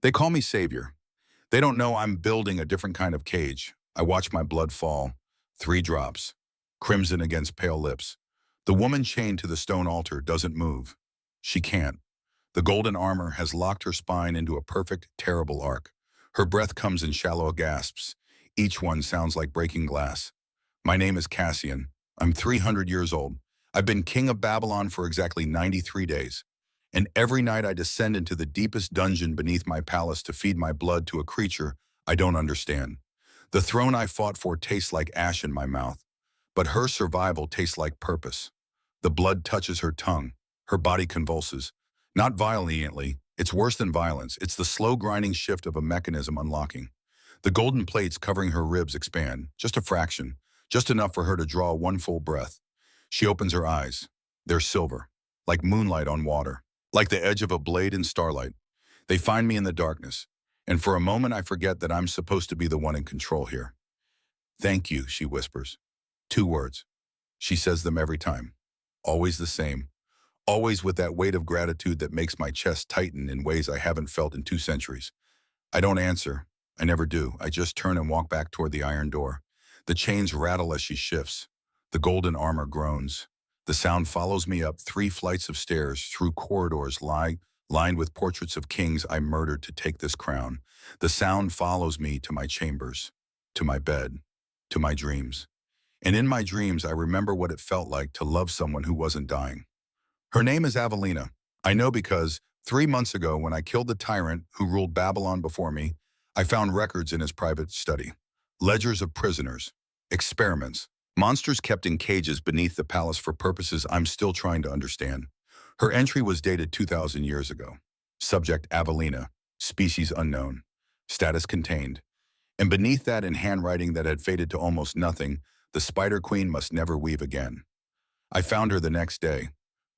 They call me savior. They don't know I'm building a different kind of cage. I watch my blood fall. 3 drops. Crimson against pale lips. The woman chained to the stone altar doesn't move. She can't. The golden armor has locked her spine into a perfect, terrible arc. Her breath comes in shallow gasps. Each one sounds like breaking glass. My name is Cassian. I'm 300 years old. I've been king of Babylon for exactly 93 days. And every night I descend into the deepest dungeon beneath my palace to feed my blood to a creature I don't understand. The throne I fought for tastes like ash in my mouth, but her survival tastes like purpose. The blood touches her tongue. Her body convulses. Not violently, it's worse than violence. It's the slow grinding shift of a mechanism unlocking. The golden plates covering her ribs expand, just a fraction, just enough for her to draw one full breath. She opens her eyes. They're silver, like moonlight on water, like the edge of a blade in starlight. They find me in the darkness, and for a moment I forget that I'm supposed to be the one in control here. Thank you, she whispers. 2 words. She says them every time. Always the same. Always with that weight of gratitude that makes my chest tighten in ways I haven't felt in 2 centuries. I don't answer. I never do. I just turn and walk back toward the iron door. The chains rattle as she shifts. The golden armor groans. The sound follows me up 3 flights of stairs through corridors lined with portraits of kings I murdered to take this crown. The sound follows me to my chambers, to my bed, to my dreams. And in my dreams, I remember what it felt like to love someone who wasn't dying. Her name is Avelina. I know because 3 months ago, when I killed the tyrant who ruled Babylon before me, I found records in his private study. Ledgers of prisoners, experiments, monsters kept in cages beneath the palace for purposes I'm still trying to understand. Her entry was dated 2,000 years ago. Subject Avelina, species unknown, status contained. And beneath that, in handwriting that had faded to almost nothing, the Spider Queen must never weave again. I found her the next day.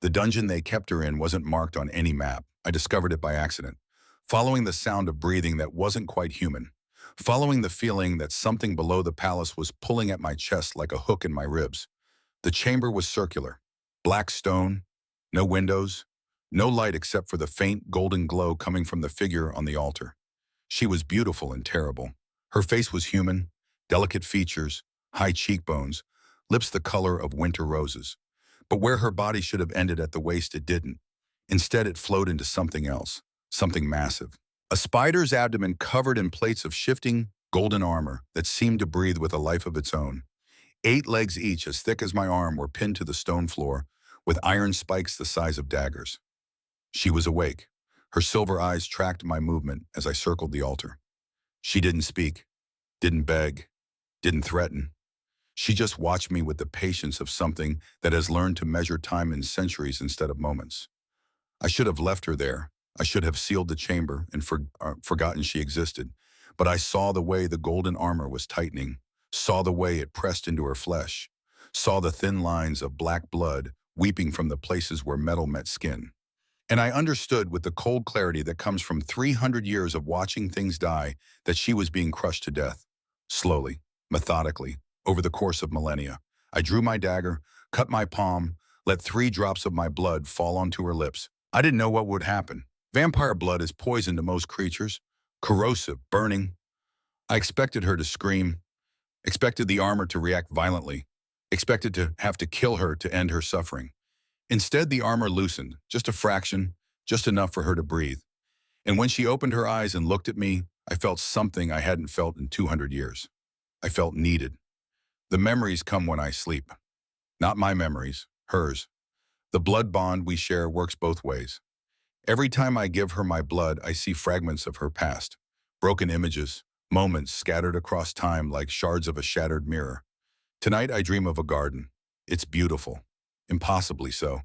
The dungeon they kept her in wasn't marked on any map. I discovered it by accident, following the sound of breathing that wasn't quite human, following the feeling that something below the palace was pulling at my chest like a hook in my ribs. The chamber was circular, black stone, no windows, no light except for the faint golden glow coming from the figure on the altar. She was beautiful and terrible. Her face was human, delicate features, high cheekbones, lips the color of winter roses. But where her body should have ended at the waist, it didn't. Instead, it flowed into something else, something massive. A spider's abdomen covered in plates of shifting, golden armor that seemed to breathe with a life of its own. 8 legs each, as thick as my arm, were pinned to the stone floor, with iron spikes the size of daggers. She was awake. Her silver eyes tracked my movement as I circled the altar. She didn't speak, didn't beg, didn't threaten. She just watched me with the patience of something that has learned to measure time in centuries instead of moments. I should have left her there. I should have sealed the chamber and forgotten she existed. But I saw the way the golden armor was tightening, saw the way it pressed into her flesh, saw the thin lines of black blood weeping from the places where metal met skin. And I understood with the cold clarity that comes from 300 years of watching things die that she was being crushed to death. Slowly, methodically, over the course of millennia. I drew my dagger, cut my palm, let 3 drops of my blood fall onto her lips. I didn't know what would happen. Vampire blood is poison to most creatures, corrosive, burning. I expected her to scream, expected the armor to react violently, expected to have to kill her to end her suffering. Instead, the armor loosened, just a fraction, just enough for her to breathe. And when she opened her eyes and looked at me, I felt something I hadn't felt in 200 years. I felt needed. The memories come when I sleep. Not my memories, hers. The blood bond we share works both ways. Every time I give her my blood, I see fragments of her past. Broken images, moments scattered across time like shards of a shattered mirror. Tonight I dream of a garden. It's beautiful. Impossibly so.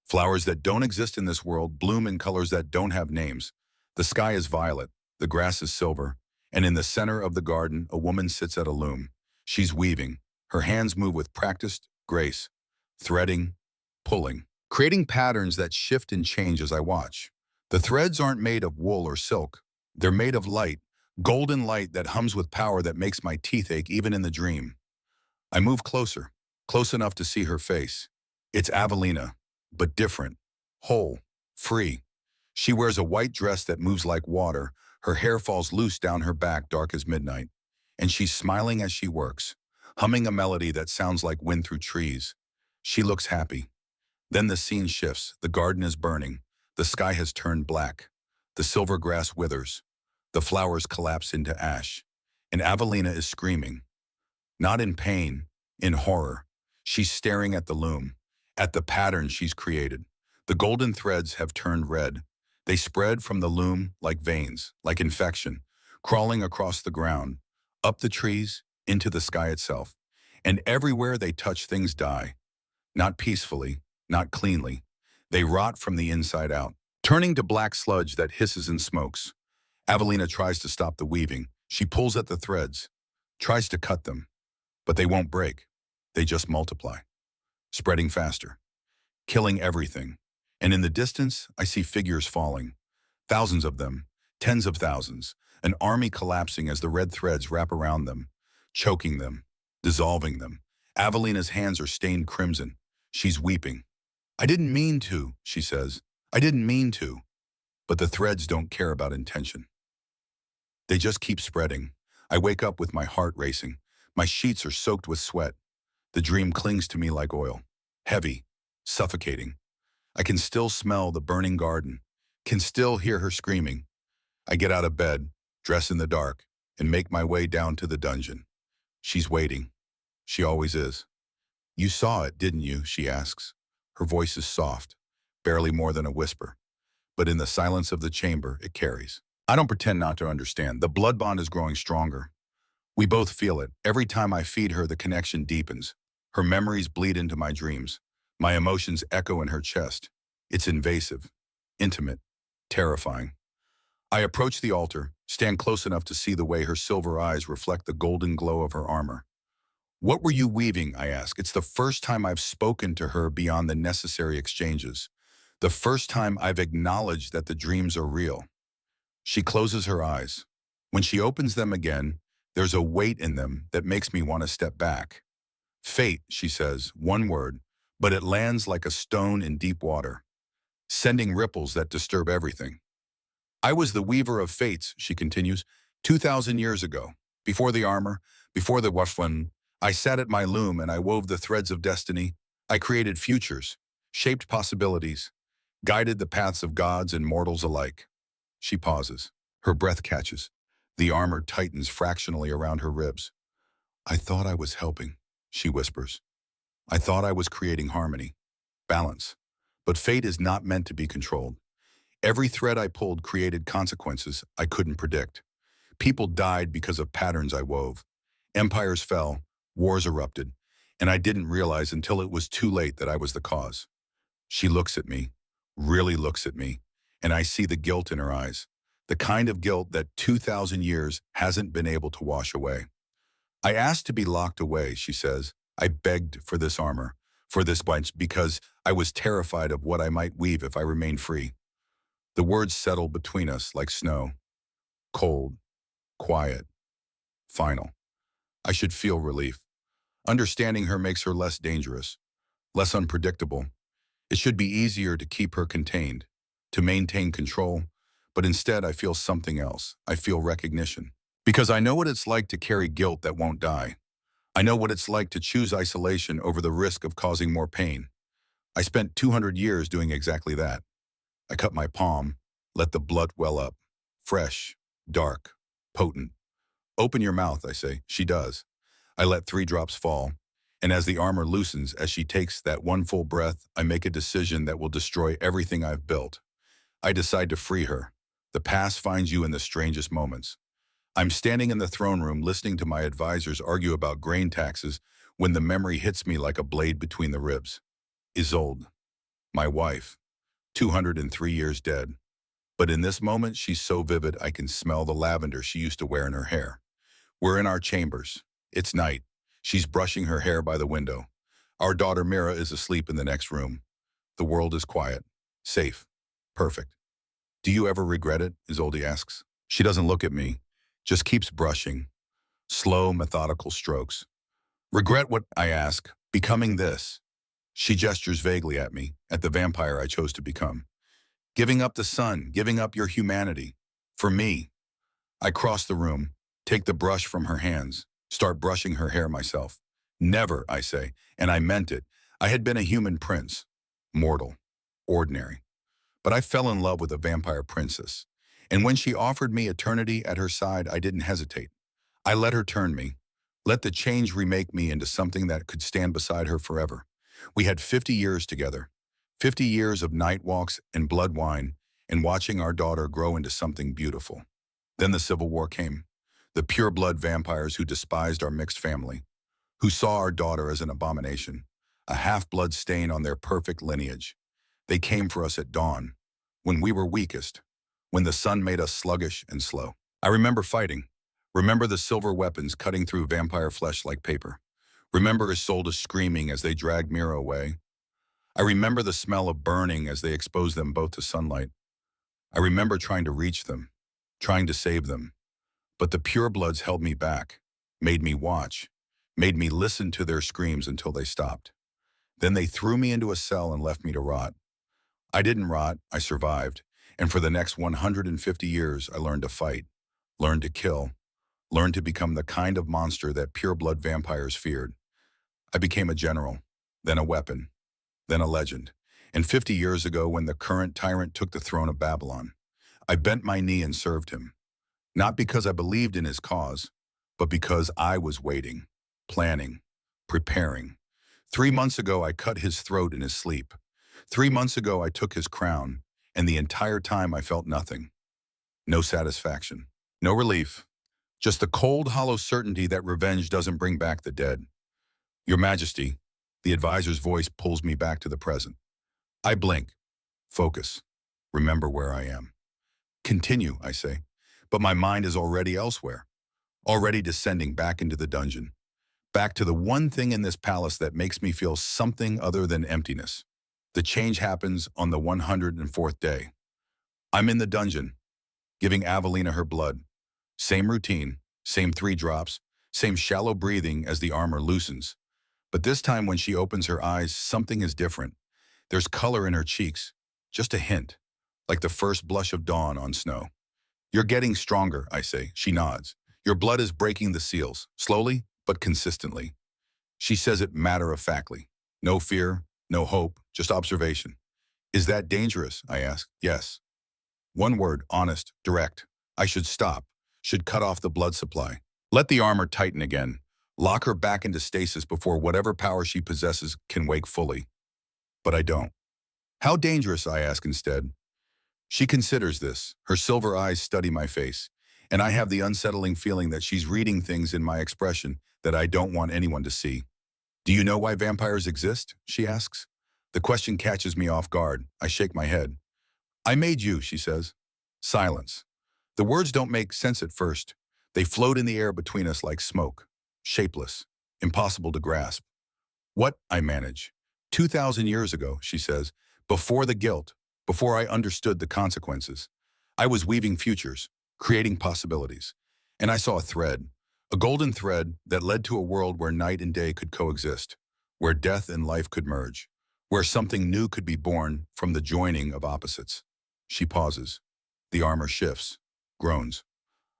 Flowers that don't exist in this world bloom in colors that don't have names. The sky is violet, the grass is silver, and in the center of the garden, a woman sits at a loom. She's weaving. Her hands move with practiced grace, threading, pulling, creating patterns that shift and change as I watch. The threads aren't made of wool or silk. They're made of light, golden light that hums with power that makes my teeth ache even in the dream. I move closer, close enough to see her face. It's Avelina, but different, whole, free. She wears a white dress that moves like water, Her hair falls loose down her back, dark as midnight, and she's smiling as she works, humming a melody that sounds like wind through trees. She looks happy. Then the scene shifts. The garden is burning. The sky has turned black. The silver grass withers. The flowers collapse into ash. And Avelina is screaming. Not in pain, in horror. She's staring at the loom, at the pattern she's created. The golden threads have turned red. They spread from the loom like veins, like infection, crawling across the ground, up the trees, into the sky itself. And everywhere they touch, things die. Not peacefully, not cleanly. They rot from the inside out, turning to black sludge that hisses and smokes. Avelina tries to stop the weaving. She pulls at the threads, tries to cut them, but they won't break. They just multiply, spreading faster, killing everything. And in the distance, I see figures falling. Thousands of them, tens of thousands, an army collapsing as the red threads wrap around them, choking them, dissolving them. Avelina's hands are stained crimson. She's weeping. "I didn't mean to," she says. "I didn't mean to." But the threads don't care about intention. They just keep spreading. I wake up with my heart racing. My sheets are soaked with sweat. The dream clings to me like oil, heavy, suffocating. I can still smell the burning garden, can still hear her screaming. I get out of bed, dress in the dark, and make my way down to the dungeon. She's waiting. She always is. "You saw it, didn't you?" she asks. Her voice is soft, barely more than a whisper. But in the silence of the chamber, it carries. I don't pretend not to understand. The blood bond is growing stronger. We both feel it. Every time I feed her, the connection deepens. Her memories bleed into my dreams. My emotions echo in her chest. It's invasive, intimate, terrifying. I approach the altar, stand close enough to see the way her silver eyes reflect the golden glow of her armor. "What were you weaving?" I ask. It's the first time I've spoken to her beyond the necessary exchanges. The first time I've acknowledged that the dreams are real. She closes her eyes. When she opens them again, there's a weight in them that makes me want to step back. "Fate," she says, one word, but it lands like a stone in deep water, sending ripples that disturb everything. "I was the weaver of fates," she continues, 2,000 years ago. Before the armor, before the wafwan, I sat at my loom and I wove the threads of destiny. I created futures, shaped possibilities, guided the paths of gods and mortals alike. She pauses. Her breath catches. The armor tightens fractionally around her ribs. "I thought I was helping," she whispers. "I thought I was creating harmony, balance. But fate is not meant to be controlled. Every thread I pulled created consequences I couldn't predict. People died because of patterns I wove. Empires fell, wars erupted, and I didn't realize until it was too late that I was the cause." She looks at me, really looks at me, and I see the guilt in her eyes, the kind of guilt that 2,000 years hasn't been able to wash away. "I asked to be locked away," she says. "I begged for this armor, for this bunch, because I was terrified of what I might weave if I remained free." The words settle between us like snow. Cold, quiet, final. I should feel relief. Understanding her makes her less dangerous, less unpredictable. It should be easier to keep her contained, to maintain control, but instead I feel something else. I feel recognition. Because I know what it's like to carry guilt that won't die. I know what it's like to choose isolation over the risk of causing more pain. I spent 200 years doing exactly that. I cut my palm, let the blood well up. Fresh, dark, potent. "Open your mouth," I say. She does. I let 3 drops fall, and as the armor loosens, as she takes that one full breath, I make a decision that will destroy everything I've built. I decide to free her. The past finds you in the strangest moments. I'm standing in the throne room listening to my advisors argue about grain taxes when the memory hits me like a blade between the ribs. Isolde, my wife, 203 years dead. But in this moment, she's so vivid I can smell the lavender she used to wear in her hair. We're in our chambers. It's night. She's brushing her hair by the window. Our daughter Mira is asleep in the next room. The world is quiet, safe, perfect. "Do you ever regret it?" Isolde asks. She doesn't look at me, just keeps brushing. Slow, methodical strokes. "Regret what?" I ask. "Becoming this." She gestures vaguely at me, at the vampire I chose to become. "Giving up the sun, giving up your humanity. For me." I cross the room, take the brush from her hands, start brushing her hair myself. Never, I say, and I meant it. I had been a human prince, mortal, ordinary. But I fell in love with a vampire princess. And when she offered me eternity at her side, I didn't hesitate. I let her turn me, let the change remake me into something that could stand beside her forever. We had 50 years together, 50 years of night walks and blood wine, and watching our daughter grow into something beautiful. Then the Civil War came. The pure-blood vampires who despised our mixed family, who saw our daughter as an abomination, a half-blood stain on their perfect lineage. They came for us at dawn, when we were weakest, when the sun made us sluggish and slow. I remember fighting. Remember the silver weapons cutting through vampire flesh like paper. Remember Isolde screaming as they dragged Mira away. I remember the smell of burning as they exposed them both to sunlight. I remember trying to reach them, trying to save them. But the purebloods held me back, made me watch, made me listen to their screams until they stopped. Then they threw me into a cell and left me to rot. I didn't rot, I survived, and for the next 150 years I learned to fight, learned to kill, learned to become the kind of monster that pureblood vampires feared. I became a general, then a weapon, then a legend. And 50 years ago, when the current tyrant took the throne of Babylon, I bent my knee and served him. Not because I believed in his cause, but because I was waiting, planning, preparing. 3 months ago, I cut his throat in his sleep. 3 months ago, I took his crown, and the entire time I felt nothing. No satisfaction, no relief, just the cold, hollow certainty that revenge doesn't bring back the dead. Your Majesty, the advisor's voice pulls me back to the present. I blink, focus, remember where I am. Continue, I say, but my mind is already elsewhere, already descending back into the dungeon, back to the one thing in this palace that makes me feel something other than emptiness. The change happens on the 104th day. I'm in the dungeon, giving Avelina her blood. Same routine, same 3 drops, same shallow breathing as the armor loosens. But this time when she opens her eyes, something is different. There's color in her cheeks, just a hint, like the first blush of dawn on snow. You're getting stronger, I say. She nods. Your blood is breaking the seals, slowly but consistently. She says it matter-of-factly. No fear, no hope, just observation. Is that dangerous? I ask. Yes. One word, honest, direct. I should stop, should cut off the blood supply. Let the armor tighten again. Lock her back into stasis before whatever power she possesses can wake fully. But I don't. How dangerous, I ask instead. She considers this. Her silver eyes study my face, and I have the unsettling feeling that she's reading things in my expression that I don't want anyone to see. Do you know why vampires exist? She asks. The question catches me off guard. I shake my head. I made you, she says. Silence. The words don't make sense at first. They float in the air between us like smoke, shapeless, impossible to grasp. What? I manage. 2,000 years ago, she says, before the guilt, before I understood the consequences, I was weaving futures, creating possibilities. And I saw a thread, a golden thread that led to a world where night and day could coexist, where death and life could merge, where something new could be born from the joining of opposites. She pauses. The armor shifts, groans.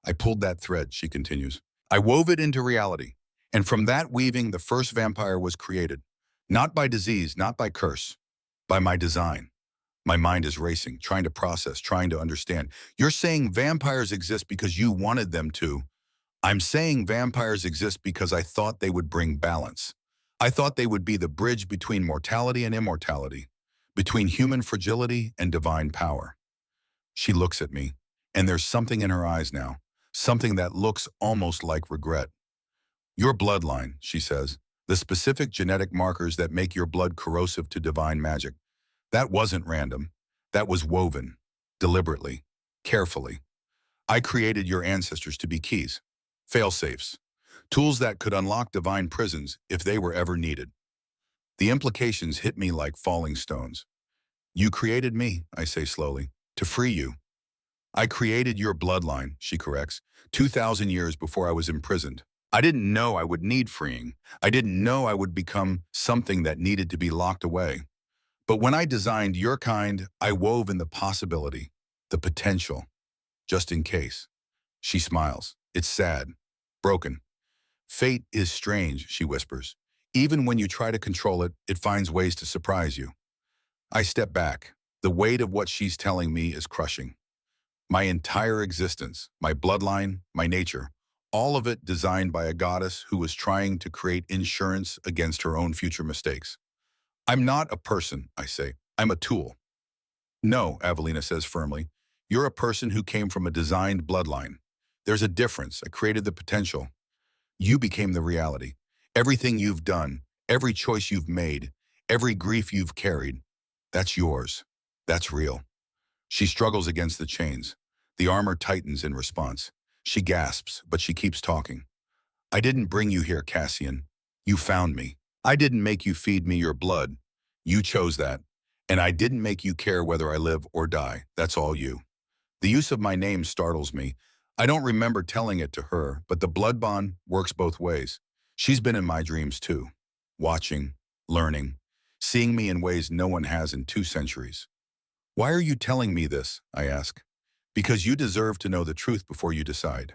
I pulled that thread, she continues. I wove it into reality. And from that weaving, the first vampire was created. Not by disease, not by curse, by my design. My mind is racing, trying to process, trying to understand. You're saying vampires exist because you wanted them to. I'm saying vampires exist because I thought they would bring balance. I thought they would be the bridge between mortality and immortality, between human fragility and divine power. She looks at me, and there's something in her eyes now, something that looks almost like regret. Your bloodline, she says, the specific genetic markers that make your blood corrosive to divine magic. That wasn't random. That was woven, deliberately, carefully. I created your ancestors to be keys, fail-safes, tools that could unlock divine prisons if they were ever needed. The implications hit me like falling stones. You created me, I say slowly, to free you. I created your bloodline, she corrects, 2,000 years before I was imprisoned. I didn't know I would need freeing. I didn't know I would become something that needed to be locked away. But when I designed your kind, I wove in the possibility, the potential, just in case. She smiles. It's sad. Broken. Fate is strange, she whispers. Even when you try to control it, it finds ways to surprise you. I step back. The weight of what she's telling me is crushing. My entire existence, my bloodline, my nature, all of it designed by a goddess who was trying to create insurance against her own future mistakes. I'm not a person, I say. I'm a tool. No, Avelina says firmly. You're a person who came from a designed bloodline. There's a difference. I created the potential. You became the reality. Everything you've done, every choice you've made, every grief you've carried, that's yours. That's real. She struggles against the chains. The armor tightens in response. She gasps, but she keeps talking. I didn't bring you here, Cassian. You found me. I didn't make you feed me your blood. You chose that. And I didn't make you care whether I live or die. That's all you. The use of my name startles me. I don't remember telling it to her, but the blood bond works both ways. She's been in my dreams too, watching, learning, seeing me in ways no one has in 2 centuries. Why are you telling me this? I ask. Because you deserve to know the truth before you decide.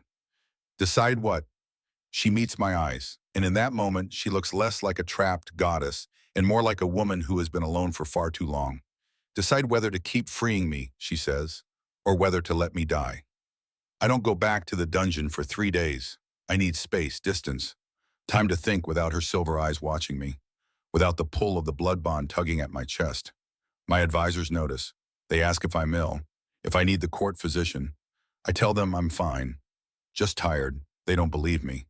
Decide what? She meets my eyes, and in that moment, she looks less like a trapped goddess and more like a woman who has been alone for far too long. Decide whether to keep freeing me, she says, or whether to let me die. I don't go back to the dungeon for 3 days. I need space, distance, time to think without her silver eyes watching me, without the pull of the blood bond tugging at my chest. My advisors notice. They ask if I'm ill, if I need the court physician. I tell them I'm fine, just tired. They don't believe me,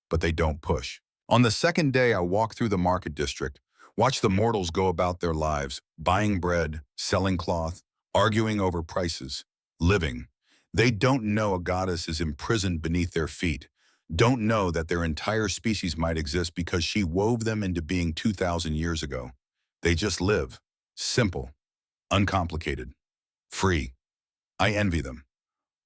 but they don't push. On the second day, I walk through the market district, watch the mortals go about their lives, buying bread, selling cloth, arguing over prices, living. They don't know a goddess is imprisoned beneath their feet, don't know that their entire species might exist because she wove them into being 2,000 years ago. They just live, simple, uncomplicated, free. I envy them.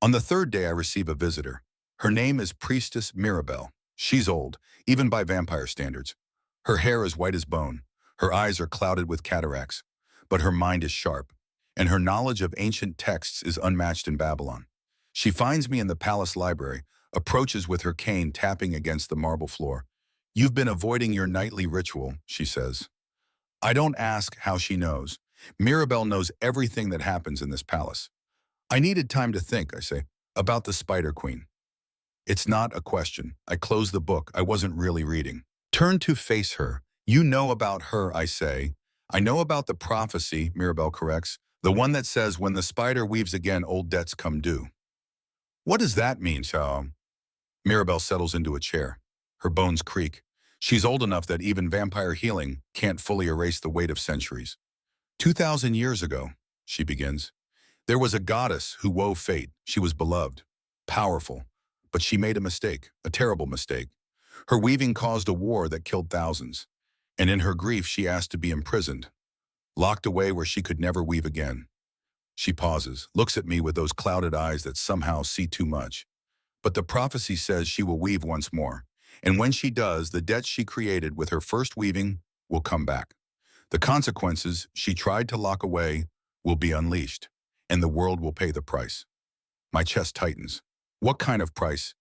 On the third day, I receive a visitor. Her name is Priestess Mirabelle. She's old, even by vampire standards. Her hair is white as bone. Her eyes are clouded with cataracts. But her mind is sharp, and her knowledge of ancient texts is unmatched in Babylon. She finds me in the palace library, approaches with her cane tapping against the marble floor. You've been avoiding your nightly ritual, she says. I don't ask how she knows. Mirabelle knows everything that happens in this palace. I needed time to think, I say, about the Spider Queen. It's not a question. I close the book. I wasn't really reading. Turn to face her. You know about her, I say. I know about the prophecy, Mirabelle corrects, the one that says when the spider weaves again, old debts come due. What does that mean, Xiao? Mirabelle settles into a chair. Her bones creak. She's old enough that even vampire healing can't fully erase the weight of centuries. 2,000 years ago, she begins, there was a goddess who wove fate. She was beloved, powerful, but she made a mistake, a terrible mistake. Her weaving caused a war that killed thousands, and in her grief she asked to be imprisoned, locked away where she could never weave again. She pauses, looks at me with those clouded eyes that somehow see too much. But the prophecy says she will weave once more, and when she does, the debt she created with her first weaving will come back. The consequences she tried to lock away will be unleashed, and the world will pay the price. My chest tightens. What kind of price?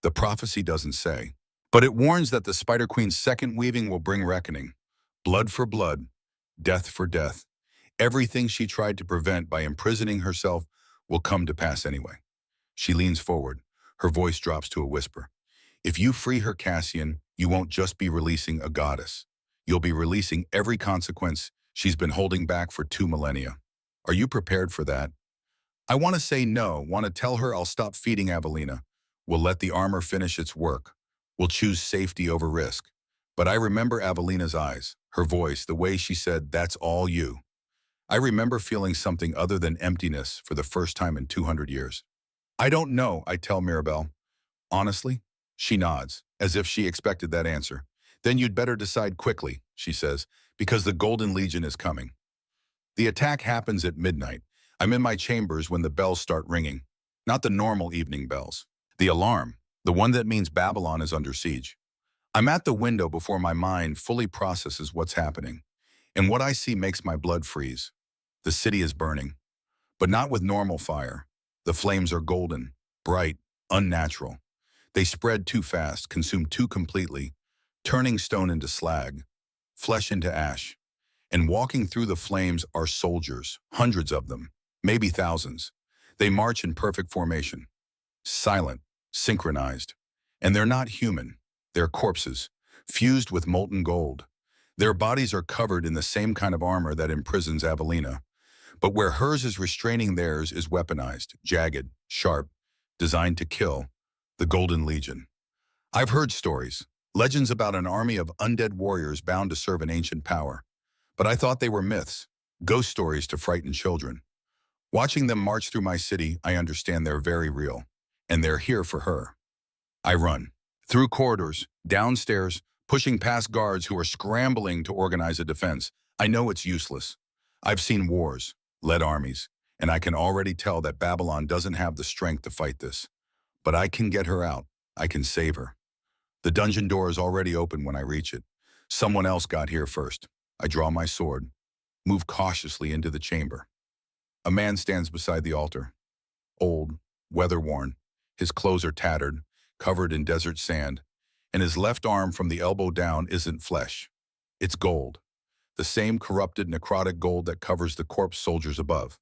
The prophecy doesn't say, but it warns that the Spider Queen's second weaving will bring reckoning. Blood for blood, death for death. Everything she tried to prevent by imprisoning herself will come to pass anyway. She leans forward. Her voice drops to a whisper. If you free her, Cassian, you won't just be releasing a goddess. You'll be releasing every consequence she's been holding back for 2 millennia. Are you prepared for that? I want to say no, want to tell her I'll stop feeding Avelina. We'll let the armor finish its work. We'll choose safety over risk. But I remember Avelina's eyes, her voice, the way she said, that's all you. I remember feeling something other than emptiness for the first time in 200 years. I don't know, I tell Mirabelle. Honestly? She nods, as if she expected that answer. Then you'd better decide quickly, she says, because the Golden Legion is coming. The attack happens at midnight. I'm in my chambers when the bells start ringing. Not the normal evening bells. The alarm, the one that means Babylon is under siege. I'm at the window before my mind fully processes what's happening. And what I see makes my blood freeze. The city is burning, but not with normal fire. The flames are golden, bright, Unnatural. They spread too fast, consume too completely, turning stone into slag, flesh into ash. And walking through the flames are soldiers, hundreds of them, maybe thousands. They march in perfect formation, silent, synchronized. And they're not human. They're corpses, fused with molten gold. Their bodies are covered in the same kind of armor that imprisons Avelina. But where hers is restraining, theirs is weaponized, jagged, sharp, designed to kill. The Golden Legion. I've heard stories, legends about an army of undead warriors bound to serve an ancient power. But I thought they were myths, ghost stories to frighten children. Watching them march through my city, I understand they're very real. And they're here for her. I run. Through corridors, downstairs, pushing past guards who are scrambling to organize a defense. I know it's useless. I've seen wars, led armies, and I can already tell that Babylon doesn't have the strength to fight this. But I can get her out. I can save her. The dungeon door is already open when I reach it. Someone else got here first. I draw my sword, move cautiously into the chamber. A man stands beside the altar. Old, weather-worn, his clothes are tattered, covered in desert sand, and his left arm from the elbow down isn't flesh. It's gold, the same corrupted, necrotic gold that covers the corpse soldiers above.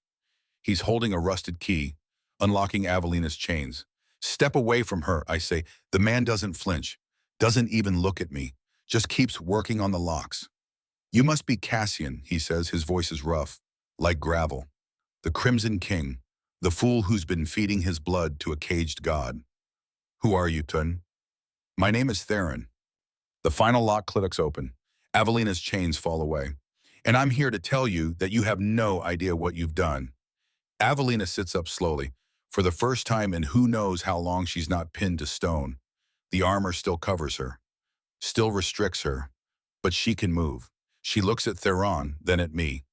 He's holding a rusted key, unlocking Avelina's chains. Step away from her, I say. The man doesn't flinch, doesn't even look at me, just keeps working on the locks. You must be Cassian, he says, his voice is rough, like gravel. The Crimson King, the fool who's been feeding his blood to a caged god. Who are you, Tun? My name is Theron. The final lock clicks open. Avelina's chains fall away. And I'm here to tell you that you have no idea what you've done. Avelina sits up slowly. For the first time in who knows how long, she's not pinned to stone. The armor still covers her, still restricts her, but she can move. She looks at Theron, then at me.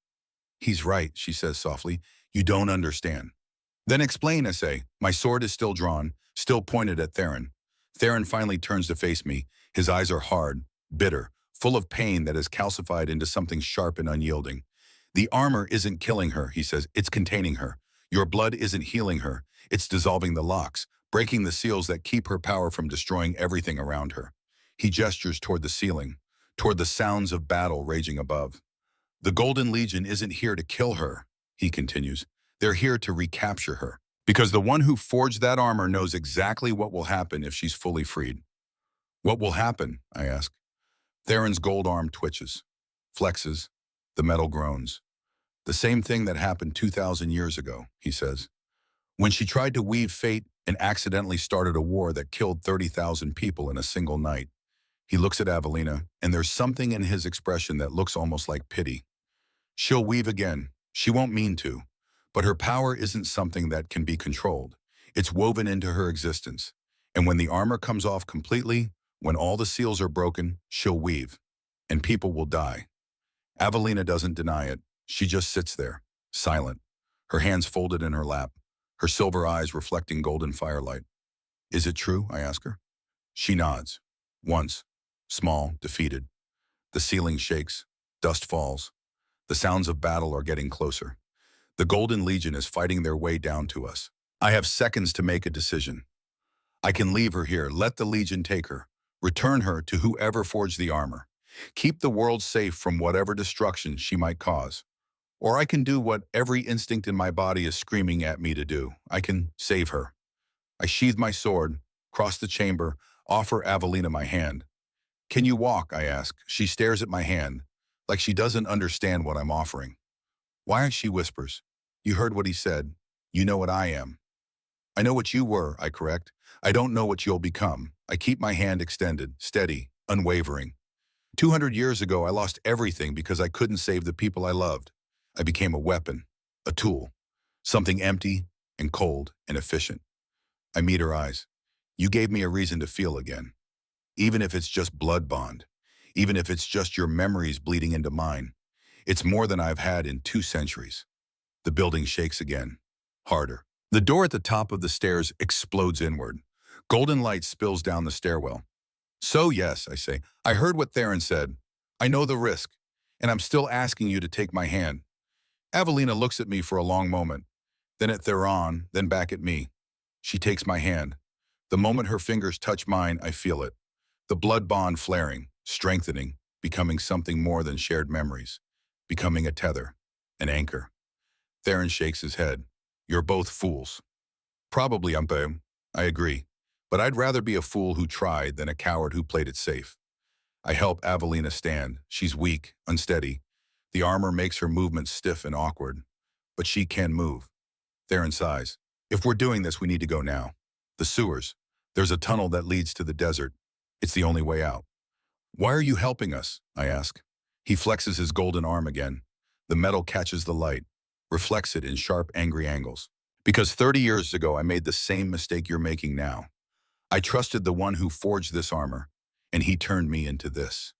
He's right, she says softly. You don't understand. Then explain, I say. My sword is still drawn, still pointed at Theron. Theron finally turns to face me. His eyes are hard, bitter, full of pain that has calcified into something sharp and unyielding. The armor isn't killing her, he says. It's containing her. Your blood isn't healing her. It's dissolving the locks, breaking the seals that keep her power from destroying everything around her. He gestures toward the ceiling, toward the sounds of battle raging above. The Golden Legion isn't here to kill her, he continues. They're here to recapture her. Because the one who forged that armor knows exactly what will happen if she's fully freed. What will happen, I ask. Theron's gold arm twitches, flexes, the metal groans. The same thing that happened 2,000 years ago, he says. When she tried to weave fate and accidentally started a war that killed 30,000 people in a single night. He looks at Avelina, and there's something in his expression that looks almost like pity. She'll weave again. She won't mean to. But her power isn't something that can be controlled. It's woven into her existence. And when the armor comes off completely, when all the seals are broken, she'll weave. And people will die. Avelina doesn't deny it. She just sits there, silent, her hands folded in her lap, her silver eyes reflecting golden firelight. Is it true? I ask her. She nods. Once, small, defeated. The ceiling shakes. Dust falls. The sounds of battle are getting closer. The Golden Legion is fighting their way down to us. I have seconds to make a decision. I can leave her here, let the Legion take her, return her to whoever forged the armor, keep the world safe from whatever destruction she might cause. Or I can do what every instinct in my body is screaming at me to do. I can save her. I sheathe my sword, cross the chamber, offer Avelina my hand. Can you walk? I ask. She stares at my hand, like she doesn't understand what I'm offering. Why? She whispers. You heard what he said. You know what I am. I know what you were, I correct. I don't know what you'll become. I keep my hand extended, steady, unwavering. 200 years ago, I lost everything because I couldn't save the people I loved. I became a weapon, a tool, something empty and cold and efficient. I meet her eyes. You gave me a reason to feel again. Even if it's just blood bond, even if it's just your memories bleeding into mine. It's more than I've had in 2 centuries. The building shakes again, harder. The door at the top of the stairs explodes inward. Golden light spills down the stairwell. So yes, I say, I heard what Theron said. I know the risk, and I'm still asking you to take my hand. Avelina looks at me for a long moment, then at Theron, then back at me. She takes my hand. The moment her fingers touch mine, I feel it. The blood bond flaring, strengthening, becoming something more than shared memories, becoming a tether, an anchor. Theron shakes his head. You're both fools. Probably, Umpe. I agree. But I'd rather be a fool who tried than a coward who played it safe. I help Avelina stand. She's weak, unsteady. The armor makes her movements stiff and awkward. But she can move. Theron sighs. If we're doing this, we need to go now. The sewers. There's a tunnel that leads to the desert. It's the only way out. Why are you helping us? I ask. He flexes his golden arm again. The metal catches the light, reflects it in sharp, angry angles. Because 30 years ago, I made the same mistake you're making now. I trusted the one who forged this armor, and he turned me into this.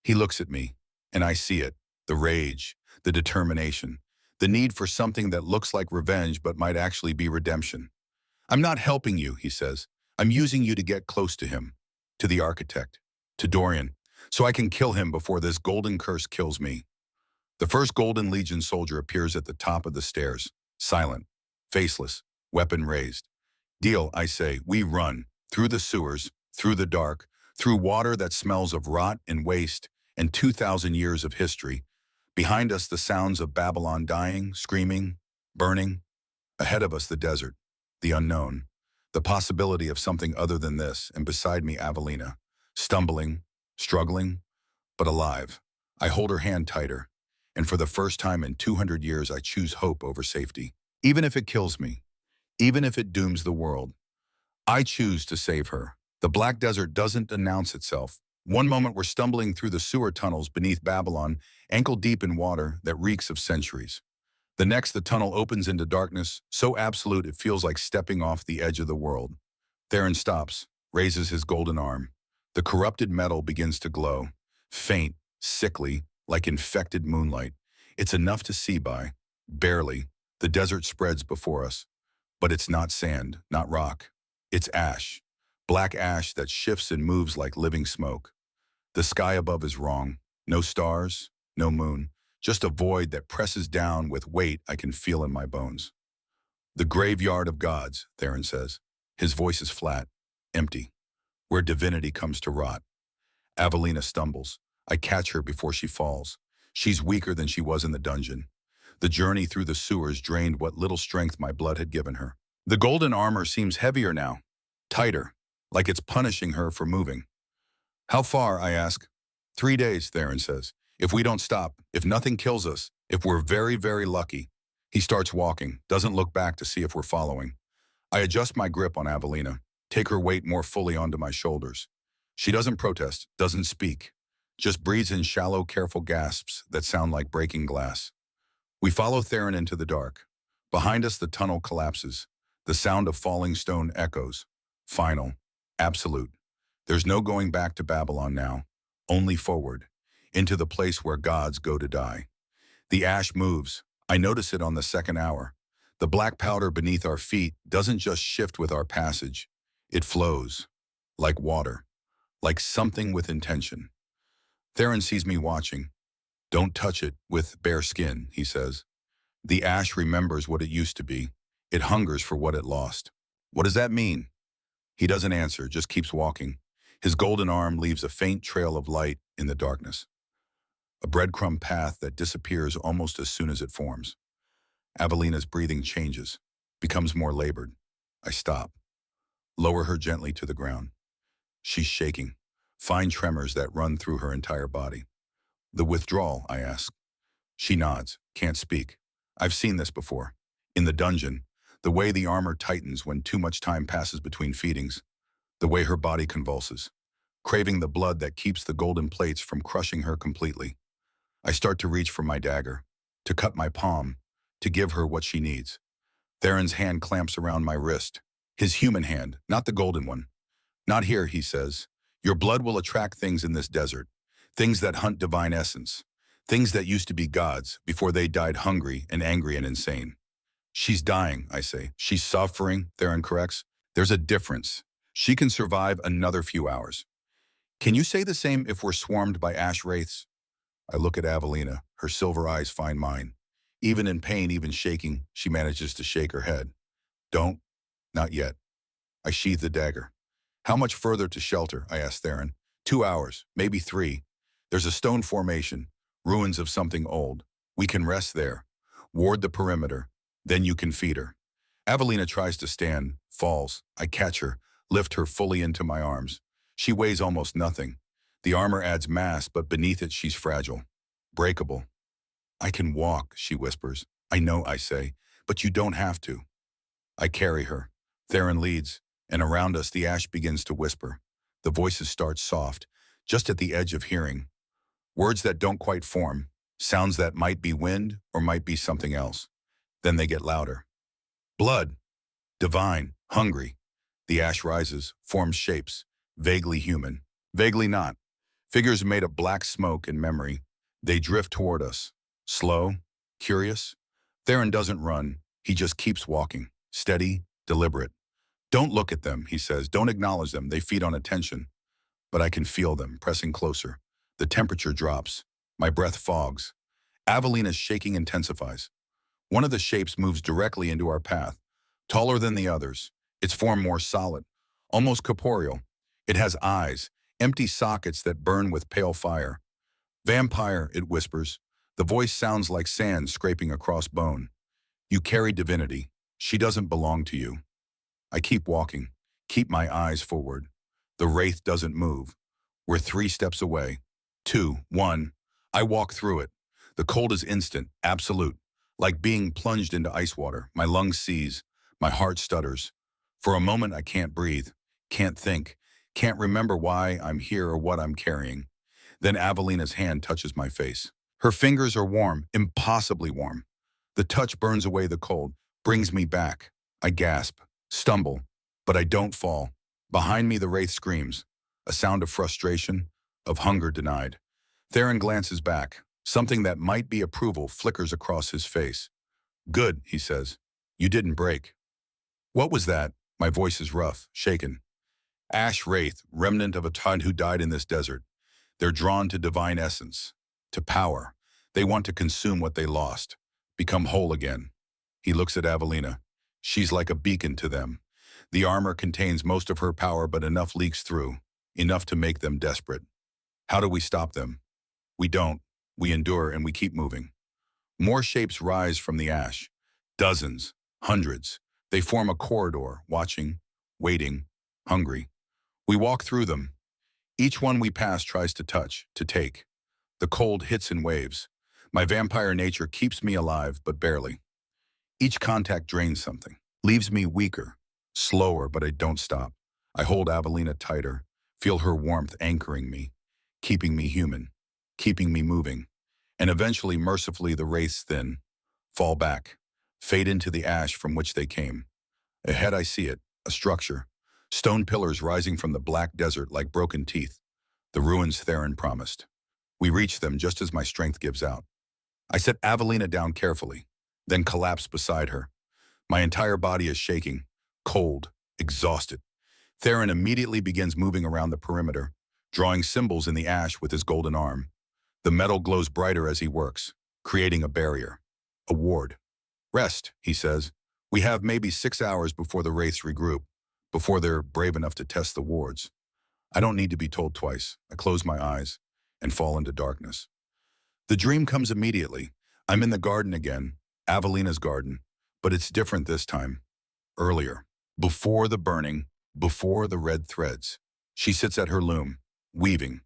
He looks at me, and I see it. The rage, the determination, the need for something that looks like revenge but might actually be redemption. I'm not helping you, he says. I'm using you to get close to him, to the architect, to Dorian, so I can kill him before this golden curse kills me. The first Golden Legion soldier appears at the top of the stairs, silent, faceless, weapon raised. Deal, I say, we run, through the sewers, through the dark, through water that smells of rot and waste, and 2,000 years of history. Behind us, the sounds of Babylon dying, screaming, burning. Ahead of us, the desert, the unknown, the possibility of something other than this, and beside me, Avelina, stumbling, struggling, but alive. I hold her hand tighter, and for the first time in 200 years, I choose hope over safety. Even if it kills me, even if it dooms the world, I choose to save her. The Black Desert doesn't announce itself. One moment we're stumbling through the sewer tunnels beneath Babylon, ankle deep in water that reeks of centuries. The next, the tunnel opens into darkness, so absolute it feels like stepping off the edge of the world. Theron stops, raises his golden arm. The corrupted metal begins to glow, faint, sickly, like infected moonlight. It's enough to see by. Barely. The desert spreads before us. But it's not sand, not rock. It's ash. Black ash that shifts and moves like living smoke. The sky above is wrong. No stars, no moon. Just a void that presses down with weight I can feel in my bones. The graveyard of gods, Theron says. His voice is flat, empty, where divinity comes to rot. Avelina stumbles. I catch her before she falls. She's weaker than she was in the dungeon. The journey through the sewers drained what little strength my blood had given her. The golden armor seems heavier now, tighter, like it's punishing her for moving. How far, I ask. 3 days, Theron says. If we don't stop, if nothing kills us, if we're very, very lucky. He starts walking, doesn't look back to see if we're following. I adjust my grip on Avelina, take her weight more fully onto my shoulders. She doesn't protest, doesn't speak, just breathes in shallow, careful gasps that sound like breaking glass. We follow Theron into the dark. Behind us, the tunnel collapses. The sound of falling stone echoes. Final. Absolute. There's no going back to Babylon now. Only forward. Into the place where gods go to die. The ash moves. I notice it on the second hour. The black powder beneath our feet doesn't just shift with our passage. It flows. Like water. Like something with intention. Theron sees me watching. Don't touch it with bare skin, he says. The ash remembers what it used to be. It hungers for what it lost. What does that mean? He doesn't answer, just keeps walking. His golden arm leaves a faint trail of light in the darkness. A breadcrumb path that disappears almost as soon as it forms. Avelina's breathing changes, becomes more labored. I stop. Lower her gently to the ground. She's shaking, fine tremors that run through her entire body. The withdrawal, I ask. She nods, can't speak. I've seen this before. In the dungeon, the way the armor tightens when too much time passes between feedings, the way her body convulses, craving the blood that keeps the golden plates from crushing her completely. I start to reach for my dagger, to cut my palm, to give her what she needs. Theron's hand clamps around my wrist. His human hand, not the golden one. Not here, he says. Your blood will attract things in this desert, things that hunt divine essence, things that used to be gods before they died hungry and angry and insane. She's dying, I say. She's suffering, Theron corrects. There's a difference. She can survive another few hours. Can you say the same if we're swarmed by ash wraiths? I look at Avelina. Her silver eyes find mine. Even in pain, even shaking, she manages to shake her head. Don't. Not yet. I sheathe the dagger. How much further to shelter? I ask Theron. 2 hours, maybe 3. There's a stone formation, ruins of something old. We can rest there. Ward the perimeter. Then you can feed her. Avelina tries to stand, falls. I catch her, lift her fully into my arms. She weighs almost nothing. The armor adds mass, but beneath it she's fragile. Breakable. I can walk, she whispers. I know, I say, but you don't have to. I carry her. Theron leads, and around us the ash begins to whisper. The voices start soft, just at the edge of hearing. Words that don't quite form, sounds that might be wind or might be something else. Then they get louder. Blood. Divine. Hungry. The ash rises, forms shapes. Vaguely human. Vaguely not. Figures made of black smoke and memory. They drift toward us. Slow. Curious. Theron doesn't run. He just keeps walking. Steady. Deliberate. Don't look at them, he says. Don't acknowledge them. They feed on attention. But I can feel them, pressing closer. The temperature drops. My breath fogs. Avelina's shaking intensifies. One of the shapes moves directly into our path. Taller than the others. Its form more solid. Almost corporeal. It has eyes. Empty sockets that burn with pale fire. Vampire, it whispers. The voice sounds like sand scraping across bone. You carry divinity. She doesn't belong to you. I keep walking. Keep my eyes forward. The wraith doesn't move. We're 3 steps away. 2, 1. I walk through it. The cold is instant, absolute. Like being plunged into ice water. My lungs seize. My heart stutters. For a moment I can't breathe. Can't think. Can't remember why I'm here or what I'm carrying. Then Avelina's hand touches my face. Her fingers are warm, impossibly warm. The touch burns away the cold, brings me back. I gasp, stumble, but I don't fall. Behind me the wraith screams, a sound of frustration, of hunger denied. Theron glances back. Something that might be approval flickers across his face. Good, he says. You didn't break. What was that? My voice is rough, shaken. Ash wraith, remnant of a ton who died in this desert. They're drawn to divine essence, to power. They want to consume what they lost, become whole again. He looks at Avelina. She's like a beacon to them. The armor contains most of her power, but enough leaks through, enough to make them desperate. How do we stop them? We don't. We endure and we keep moving. More shapes rise from the ash. Dozens, hundreds. They form a corridor, watching, waiting, hungry. We walk through them. Each one we pass tries to touch, to take. The cold hits in waves. My vampire nature keeps me alive, but barely. Each contact drains something, leaves me weaker, slower, but I don't stop. I hold Avelina tighter, feel her warmth anchoring me, keeping me human, keeping me moving. And eventually, mercifully, the wraiths thin, fall back, fade into the ash from which they came. Ahead I see it, a structure, stone pillars rising from the black desert like broken teeth, the ruins Theron promised. We reach them just as my strength gives out. I set Avelina down carefully, then collapse beside her. My entire body is shaking, cold, exhausted. Theron immediately begins moving around the perimeter, drawing symbols in the ash with his golden arm. The metal glows brighter as he works, creating a barrier, a ward. Rest, he says. We have maybe 6 hours before the wraiths regroup, before they're brave enough to test the wards. I don't need to be told twice. I close my eyes and fall into darkness. The dream comes immediately. I'm in the garden again, Avelina's garden, but it's different this time. Earlier, before the burning, before the red threads. She sits at her loom, weaving,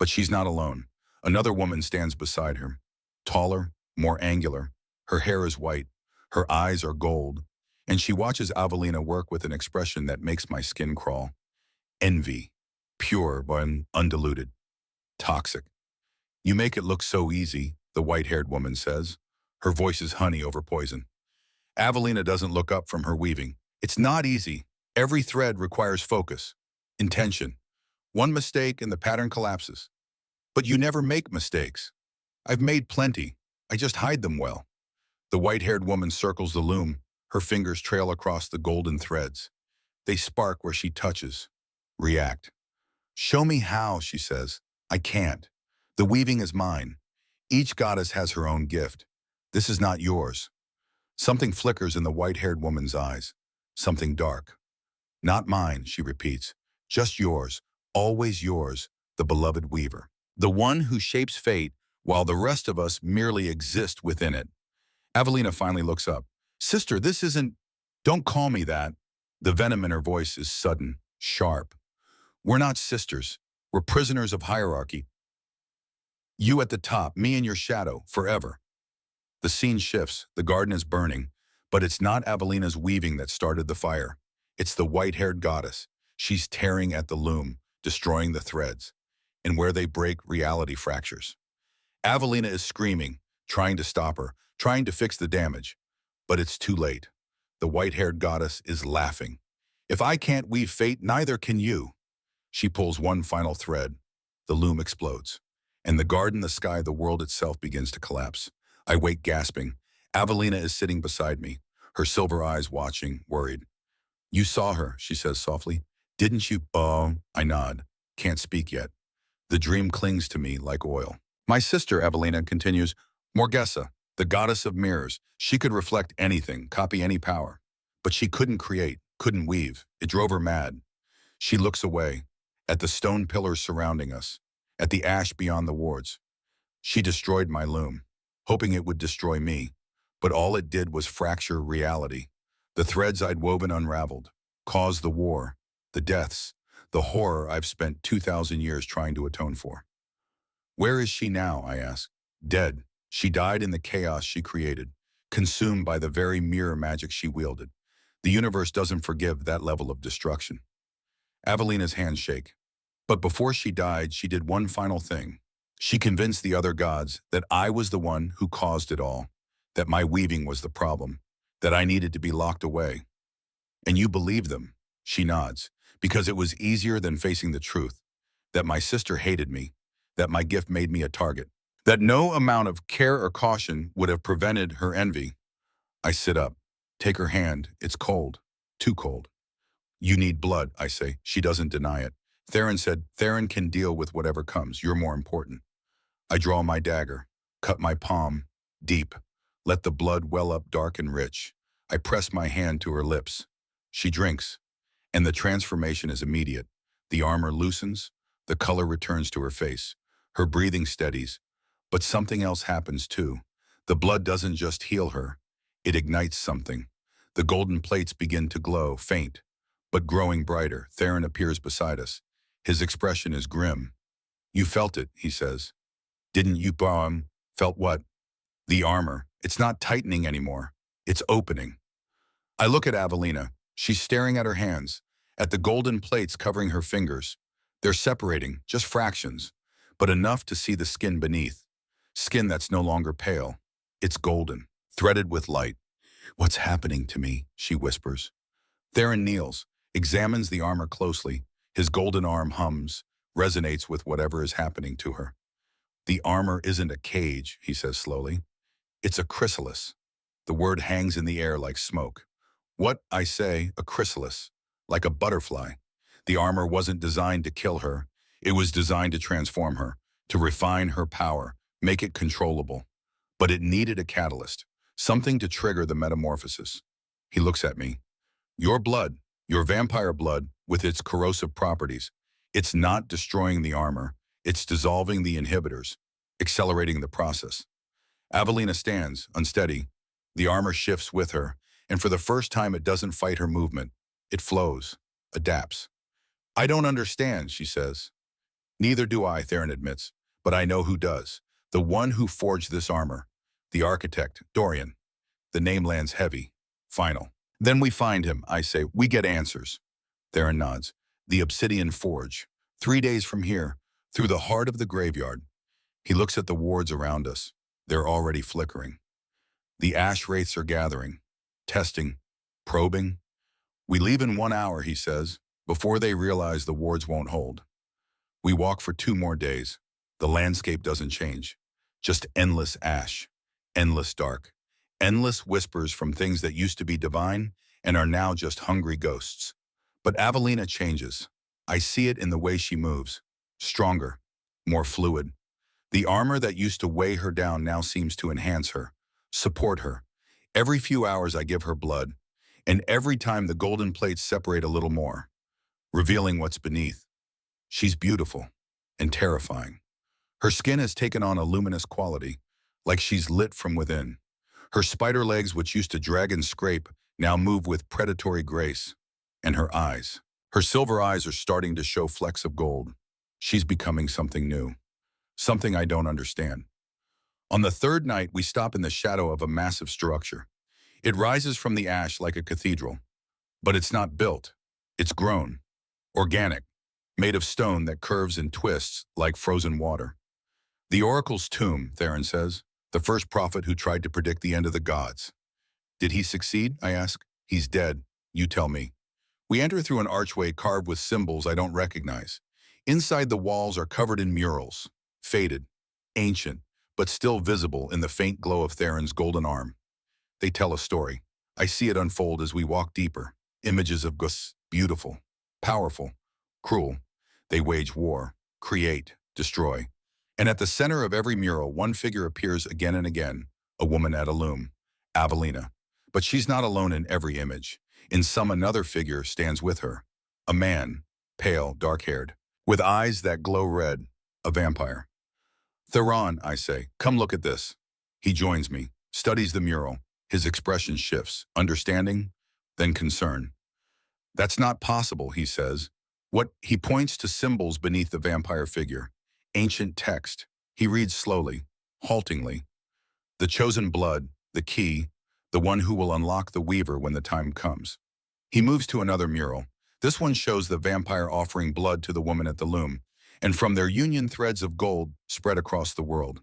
but she's not alone. Another woman stands beside her, taller, more angular. Her hair is white, her eyes are gold, and she watches Avelina work with an expression that makes my skin crawl. Envy, pure but undiluted, toxic. You make it look so easy, the white-haired woman says. Her voice is honey over poison. Avelina doesn't look up from her weaving. It's not easy. Every thread requires focus, intention. One mistake and the pattern collapses. But you never make mistakes. I've made plenty. I just hide them well. The white-haired woman circles the loom. Her fingers trail across the golden threads. They spark where she touches. React. Show me how, she says. I can't. The weaving is mine. Each goddess has her own gift. This is not yours. Something flickers in the white-haired woman's eyes. Something dark. Not mine, she repeats. Just yours, always yours, the beloved weaver. The one who shapes fate while the rest of us merely exist within it. Avelina finally looks up. Sister, this isn't... Don't call me that. The venom in her voice is sudden, sharp. We're not sisters. We're prisoners of hierarchy. You at the top, me in your shadow, forever. The scene shifts, the garden is burning, but it's not Avelina's weaving that started the fire. It's the white-haired goddess. She's tearing at the loom, destroying the threads. And where they break, reality fractures. Avelina is screaming, trying to stop her, trying to fix the damage. But it's too late. The white-haired goddess is laughing. If I can't weave fate, neither can you. She pulls one final thread. The loom explodes. And the garden, the sky, the world itself begins to collapse. I wake gasping. Avelina is sitting beside me, her silver eyes watching, worried. You saw her, she says softly. Didn't you? I nod. Can't speak yet. The dream clings to me like oil. My sister, Evelina, continues, Morgessa, the goddess of mirrors. She could reflect anything, copy any power. But she couldn't create, couldn't weave. It drove her mad. She looks away, at the stone pillars surrounding us, at the ash beyond the wards. She destroyed my loom, hoping it would destroy me. But all it did was fracture reality. The threads I'd woven unraveled, caused the war, the deaths, the horror I've spent 2,000 years trying to atone for. Where is she now, I ask. Dead. She died in the chaos she created, consumed by the very mirror magic she wielded. The universe doesn't forgive that level of destruction. Avelina's hands shake. But before she died, she did one final thing. She convinced the other gods that I was the one who caused it all, that my weaving was the problem, that I needed to be locked away. And you believe them, she nods, because it was easier than facing the truth, that my sister hated me, that my gift made me a target, that no amount of care or caution would have prevented her envy. I sit up, take her hand. It's cold, too cold. You need blood, I say. She doesn't deny it. Theron said, Theron can deal with whatever comes. You're more important. I draw my dagger, cut my palm, deep, let the blood well up dark and rich. I press my hand to her lips. She drinks, and the transformation is immediate. The armor loosens, the color returns to her face. Her breathing steadies, but something else happens too. The blood doesn't just heal her, it ignites something. The golden plates begin to glow, faint, but growing brighter. Theron appears beside us. His expression is grim. You felt it, he says. Didn't you, Felt what? The armor. It's not tightening anymore. It's opening. I look at Avelina. She's staring at her hands, at the golden plates covering her fingers. They're separating, just fractions, but enough to see the skin beneath. Skin that's no longer pale. It's golden, threaded with light. What's happening to me? She whispers. Theron kneels, examines the armor closely. His golden arm hums, resonates with whatever is happening to her. The armor isn't a cage, he says slowly. It's a chrysalis. The word hangs in the air like smoke. What, I say, a chrysalis, like a butterfly. The armor wasn't designed to kill her. It was designed to transform her, to refine her power, make it controllable. But it needed a catalyst, something to trigger the metamorphosis. He looks at me. Your blood, your vampire blood, with its corrosive properties, it's not destroying the armor, it's dissolving the inhibitors, accelerating the process. Avelina stands, unsteady. The armor shifts with her, and for the first time it doesn't fight her movement. It flows, adapts. I don't understand, she says. Neither do I, Theron admits, but I know who does. The one who forged this armor. The architect, Dorian. The name lands heavy, final. Then we find him, I say. We get answers. Theron nods. The Obsidian Forge. 3 days from here, through the heart of the graveyard. He looks at the wards around us. They're already flickering. The ash wraiths are gathering, testing, probing. We leave in 1 hour, he says, before they realize the wards won't hold. We walk for 2 more days. The landscape doesn't change. Just endless ash, endless dark, endless whispers from things that used to be divine and are now just hungry ghosts. But Avelina changes. I see it in the way she moves. Stronger, more fluid. The armor that used to weigh her down now seems to enhance her, support her. Every few hours I give her blood. And every time the golden plates separate a little more, revealing what's beneath. She's beautiful and terrifying. Her skin has taken on a luminous quality, like she's lit from within. Her spider legs, which used to drag and scrape, now move with predatory grace. And her eyes. Her silver eyes are starting to show flecks of gold. She's becoming something new, something I don't understand. On the third night, we stop in the shadow of a massive structure. It rises from the ash like a cathedral, but it's not built. It's grown, organic, made of stone that curves and twists like frozen water. The oracle's tomb, Theron says, the first prophet who tried to predict the end of the gods. Did he succeed? I ask. He's dead. You tell me. We enter through an archway carved with symbols I don't recognize. Inside, the walls are covered in murals, faded, ancient, but still visible in the faint glow of Theron's golden arm. They tell a story. I see it unfold as we walk deeper. Images of ghosts, beautiful, powerful, cruel. They wage war, create, destroy. And at the center of every mural, one figure appears again and again, a woman at a loom, Avelina. But she's not alone in every image. In some, another figure stands with her, a man, pale, dark-haired, with eyes that glow red, a vampire. Theron, I say, come look at this. He joins me, studies the mural. His expression shifts, understanding, then concern. That's not possible, he says. He points to symbols beneath the vampire figure. Ancient text. He reads slowly, haltingly. The chosen blood, the key, the one who will unlock the weaver when the time comes. He moves to another mural. This one shows the vampire offering blood to the woman at the loom, and from their union threads of gold spread across the world.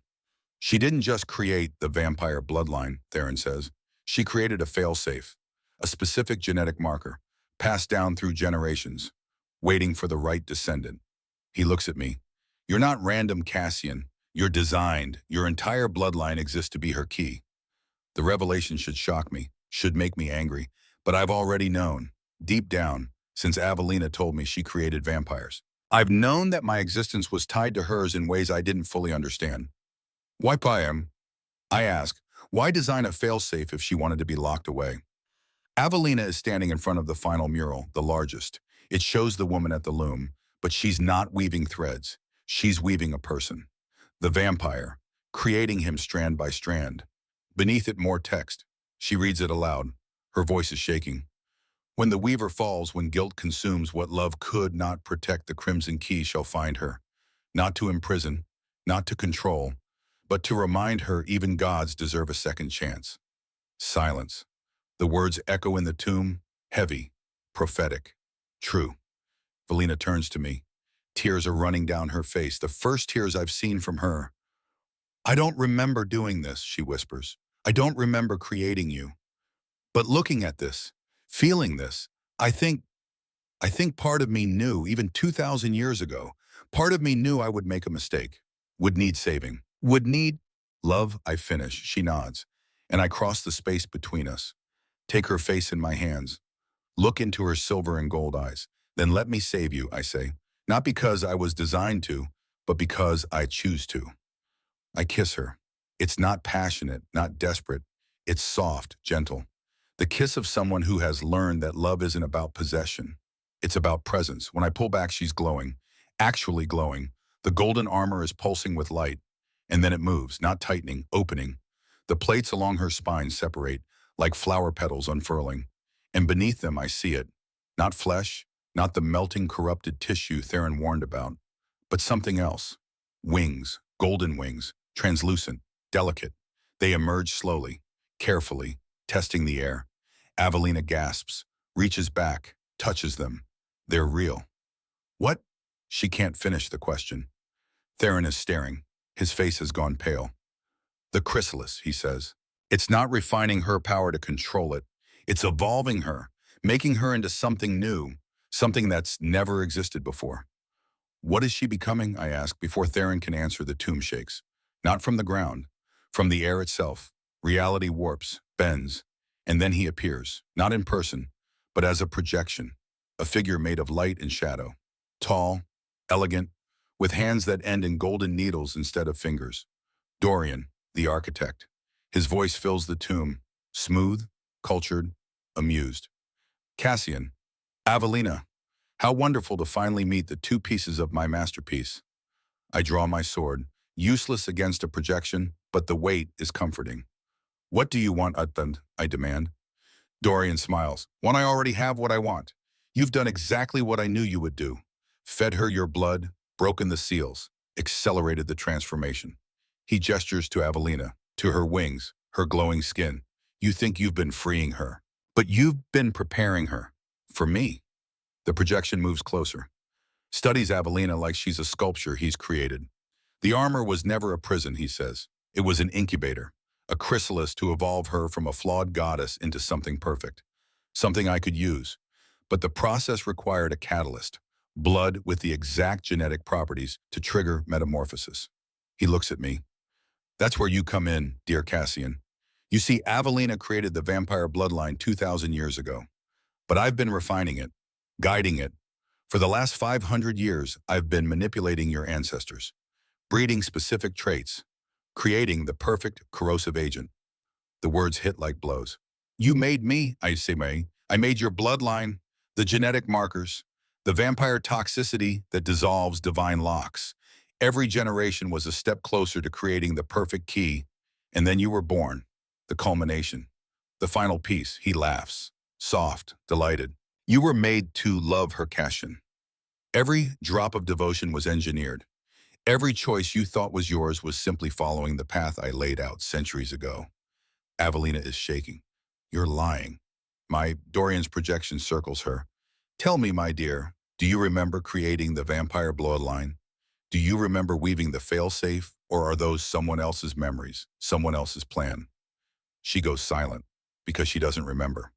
She didn't just create the vampire bloodline, Theron says. She created a failsafe, a specific genetic marker, passed down through generations, waiting for the right descendant. He looks at me. You're not random, Cassian. You're designed. Your entire bloodline exists to be her key. The revelation should shock me, should make me angry, but I've already known, deep down, since Avelina told me she created vampires. I've known that my existence was tied to hers in ways I didn't fully understand. Why I ask, why design a failsafe if she wanted to be locked away? Avelina is standing in front of the final mural, the largest. It shows the woman at the loom, but she's not weaving threads. She's weaving a person. The vampire, creating him strand by strand. Beneath it, more text. She reads it aloud. Her voice is shaking. When the weaver falls, when guilt consumes what love could not protect, the crimson key shall find her. Not to imprison, not to control, but to remind her even gods deserve a second chance. Silence. The words echo in the tomb, heavy, prophetic, true. Velina turns to me. Tears are running down her face, the first tears I've seen from her. I don't remember doing this, she whispers. I don't remember creating you. But looking at this, feeling this, I think part of me knew, even 2,000 years ago, part of me knew I would make a mistake, would need saving, would need love. I finish. She nods, and I cross the space between us. Take her face in my hands. Look into her silver and gold eyes. Then let me save you, I say. Not because I was designed to, but because I choose to. I kiss her. It's not passionate, not desperate. It's soft, gentle. The kiss of someone who has learned that love isn't about possession. It's about presence. When I pull back, she's glowing, actually glowing. The golden armor is pulsing with light. And then it moves, not tightening, opening. The plates along her spine separate, like flower petals unfurling. And beneath them, I see it. Not flesh, not the melting, corrupted tissue Theron warned about, but something else. Wings, golden wings, translucent, delicate. They emerge slowly, carefully, testing the air. Avelina gasps, reaches back, touches them. They're real. What? She can't finish the question. Theron is staring. His face has gone pale. The chrysalis, he says. It's not refining her power to control it. It's evolving her, making her into something new, something that's never existed before. What is she becoming? I ask, before Theron can answer. The tomb shakes. Not from the ground, from the air itself. Reality warps, bends, and then he appears, not in person, but as a projection, a figure made of light and shadow. Tall, elegant, with hands that end in golden needles instead of fingers. Dorian, the architect. His voice fills the tomb, smooth, cultured, amused. Cassian, Avelina, how wonderful to finally meet the two pieces of my masterpiece. I draw my sword, useless against a projection, but the weight is comforting. What do you want, Utland? I demand. Dorian smiles. When I already have what I want. You've done exactly what I knew you would do. Fed her your blood, broken the seals, accelerated the transformation. He gestures to Avelina, to her wings, her glowing skin. You think you've been freeing her, but you've been preparing her. For me. The projection moves closer. Studies Avelina like she's a sculpture he's created. The armor was never a prison, he says. It was an incubator, a chrysalis to evolve her from a flawed goddess into something perfect, something I could use. But the process required a catalyst, blood with the exact genetic properties to trigger metamorphosis. He looks at me. That's where you come in, dear Cassian. You see, Avelina created the vampire bloodline 2,000 years ago. But I've been refining it, guiding it. For the last 500 years, I've been manipulating your ancestors, breeding specific traits, creating the perfect corrosive agent. The words hit like blows. You made me, I say, I made your bloodline, the genetic markers, the vampire toxicity that dissolves divine locks. Every generation was a step closer to creating the perfect key, and then you were born, the culmination, the final piece. He laughs, soft, delighted. You were made to love her, Cassian. Every drop of devotion was engineered. Every choice you thought was yours was simply following the path I laid out centuries ago. Avelina is shaking. You're lying. Dorian's projection circles her. Tell me, my dear, do you remember creating the vampire bloodline? Do you remember weaving the failsafe, or are those someone else's memories, someone else's plan? She goes silent because she doesn't remember.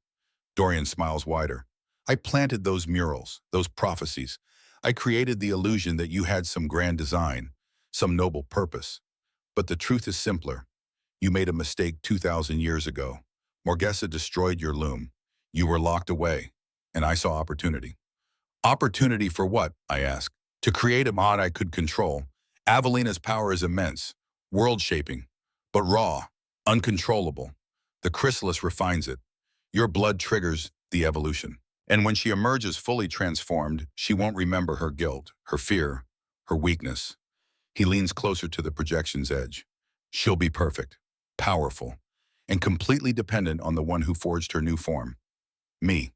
Dorian smiles wider. I planted those murals, those prophecies. I created the illusion that you had some grand design, some noble purpose. But the truth is simpler. You made a mistake 2,000 years ago. Morgesa destroyed your loom. You were locked away, and I saw opportunity. Opportunity for what? I ask. To create a mod I could control. Avelina's power is immense, world-shaping, but raw, uncontrollable. The chrysalis refines it. Your blood triggers the evolution. And when she emerges fully transformed, she won't remember her guilt, her fear, her weakness. He leans closer to the projection's edge. She'll be perfect, powerful, and completely dependent on the one who forged her new form. Me.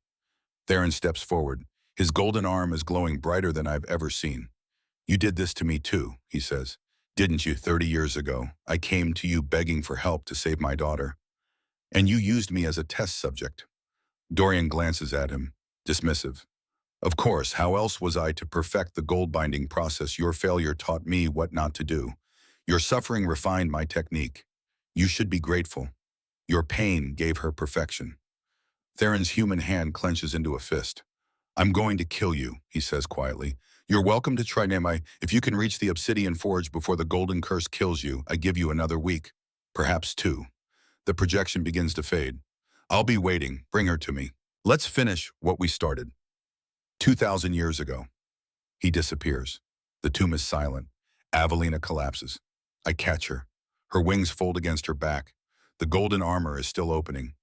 Theron steps forward. His golden arm is glowing brighter than I've ever seen. You did this to me too, he says. Didn't you 30 years ago? I came to you begging for help to save my daughter. And you used me as a test subject. Dorian glances at him, dismissive. Of course, how else was I to perfect the gold binding process? Your failure taught me what not to do. Your suffering refined my technique. You should be grateful. Your pain gave her perfection. Theron's human hand clenches into a fist. I'm going to kill you, he says quietly. You're welcome to try Nemai. If you can reach the obsidian forge before the golden curse kills you, I give you another week. Perhaps 2. The projection begins to fade. I'll be waiting. Bring her to me. Let's finish what we started. 2,000 years ago. He disappears. The tomb is silent. Avelina collapses. I catch her. Her wings fold against her back. The golden armor is still opening,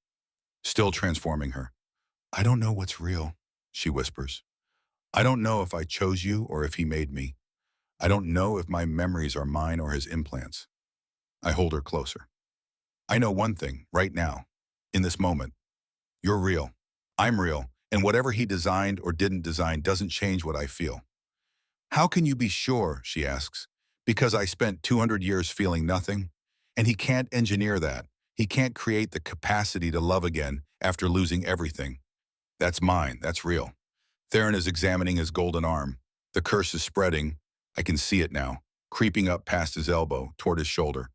still transforming her. I don't know what's real, she whispers. I don't know if I chose you or if he made me. I don't know if my memories are mine or his implants. I hold her closer. I know one thing, right now, in this moment. You're real. I'm real. And whatever he designed or didn't design doesn't change what I feel. How can you be sure, she asks, because I spent 200 years feeling nothing? And he can't engineer that. He can't create the capacity to love again after losing everything. That's mine. That's real. Theron is examining his golden arm. The curse is spreading. I can see it now, creeping up past his elbow, toward his shoulder.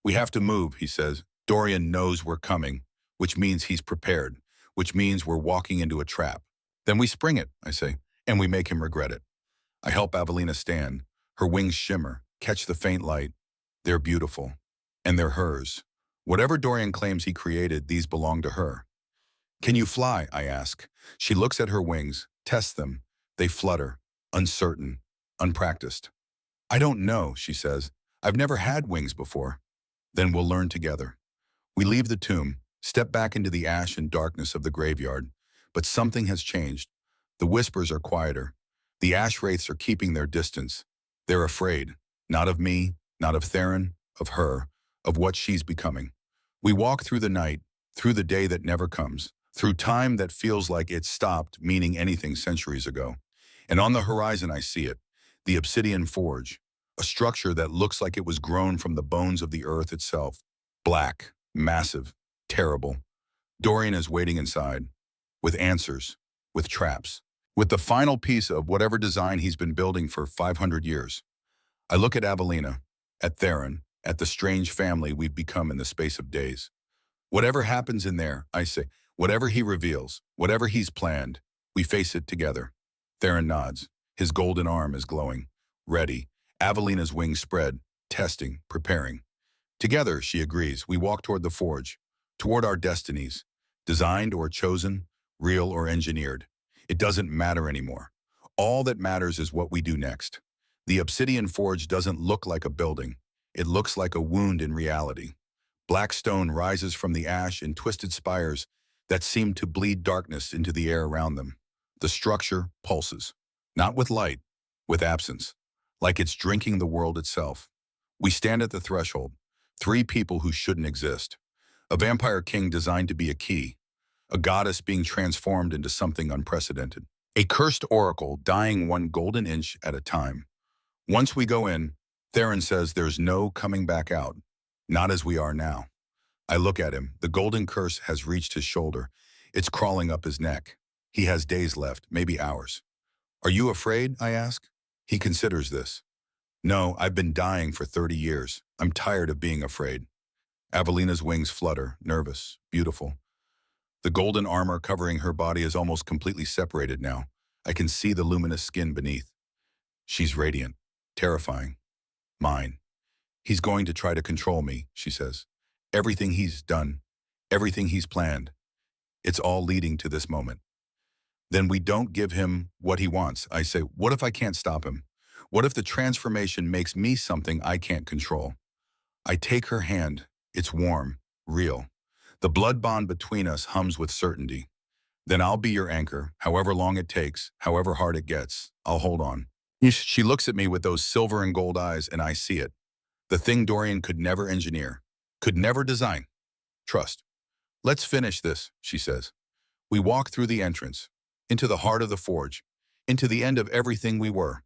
We have to move, he says. Dorian knows we're coming, which means he's prepared, which means we're walking into a trap. Then we spring it, I say, and we make him regret it. I help Avelina stand. Her wings shimmer, catch the faint light. They're beautiful. And they're hers. Whatever Dorian claims he created, these belong to her. Can you fly? I ask. She looks at her wings, tests them. They flutter, uncertain, unpracticed. I don't know, she says. I've never had wings before. Then we'll learn together. We leave the tomb. Step back into the ash and darkness of the graveyard. But something has changed. The whispers are quieter. The ash wraiths are keeping their distance. They're afraid. Not of me, not of Theron, of her, of what she's becoming. We walk through the night, through the day that never comes, through time that feels like it stopped meaning anything centuries ago. And on the horizon I see it, the Obsidian Forge, a structure that looks like it was grown from the bones of the earth itself. Black, massive, terrible. Dorian is waiting inside, with answers, with traps, with the final piece of whatever design he's been building for 500 years. I look at Avelina, at Theron, at the strange family we've become in the space of days. Whatever happens in there, I say, whatever he reveals, whatever he's planned, we face it together. Theron nods. His golden arm is glowing, ready. Avelina's wings spread, testing, preparing. Together, she agrees, we walk toward the forge, toward our destinies, designed or chosen, real or engineered. It doesn't matter anymore. All that matters is what we do next. The Obsidian Forge doesn't look like a building. It looks like a wound in reality. Black stone rises from the ash in twisted spires that seem to bleed darkness into the air around them. The structure pulses, not with light, with absence, like it's drinking the world itself. We stand at the threshold, three people who shouldn't exist. A vampire king designed to be a key, a goddess being transformed into something unprecedented, a cursed oracle dying one golden inch at a time. Once we go in, Theron says there's no coming back out, not as we are now. I look at him. The golden curse has reached his shoulder. It's crawling up his neck. He has days left, maybe hours. Are you afraid? I ask. He considers this. No, I've been dying for 30 years. I'm tired of being afraid. Avelina's wings flutter, nervous, beautiful. The golden armor covering her body is almost completely separated now. I can see the luminous skin beneath. She's radiant, terrifying. Mine. He's going to try to control me, she says. Everything he's done, everything he's planned, it's all leading to this moment. Then we don't give him what he wants. I say, what if I can't stop him? What if the transformation makes me something I can't control? I take her hand. It's warm, real. The blood bond between us hums with certainty. Then I'll be your anchor, however long it takes, however hard it gets. I'll hold on. She looks at me with those silver and gold eyes, and I see it. The thing Dorian could never engineer, could never design. Trust. Let's finish this, she says. We walk through the entrance, into the heart of the forge, into the end of everything we were.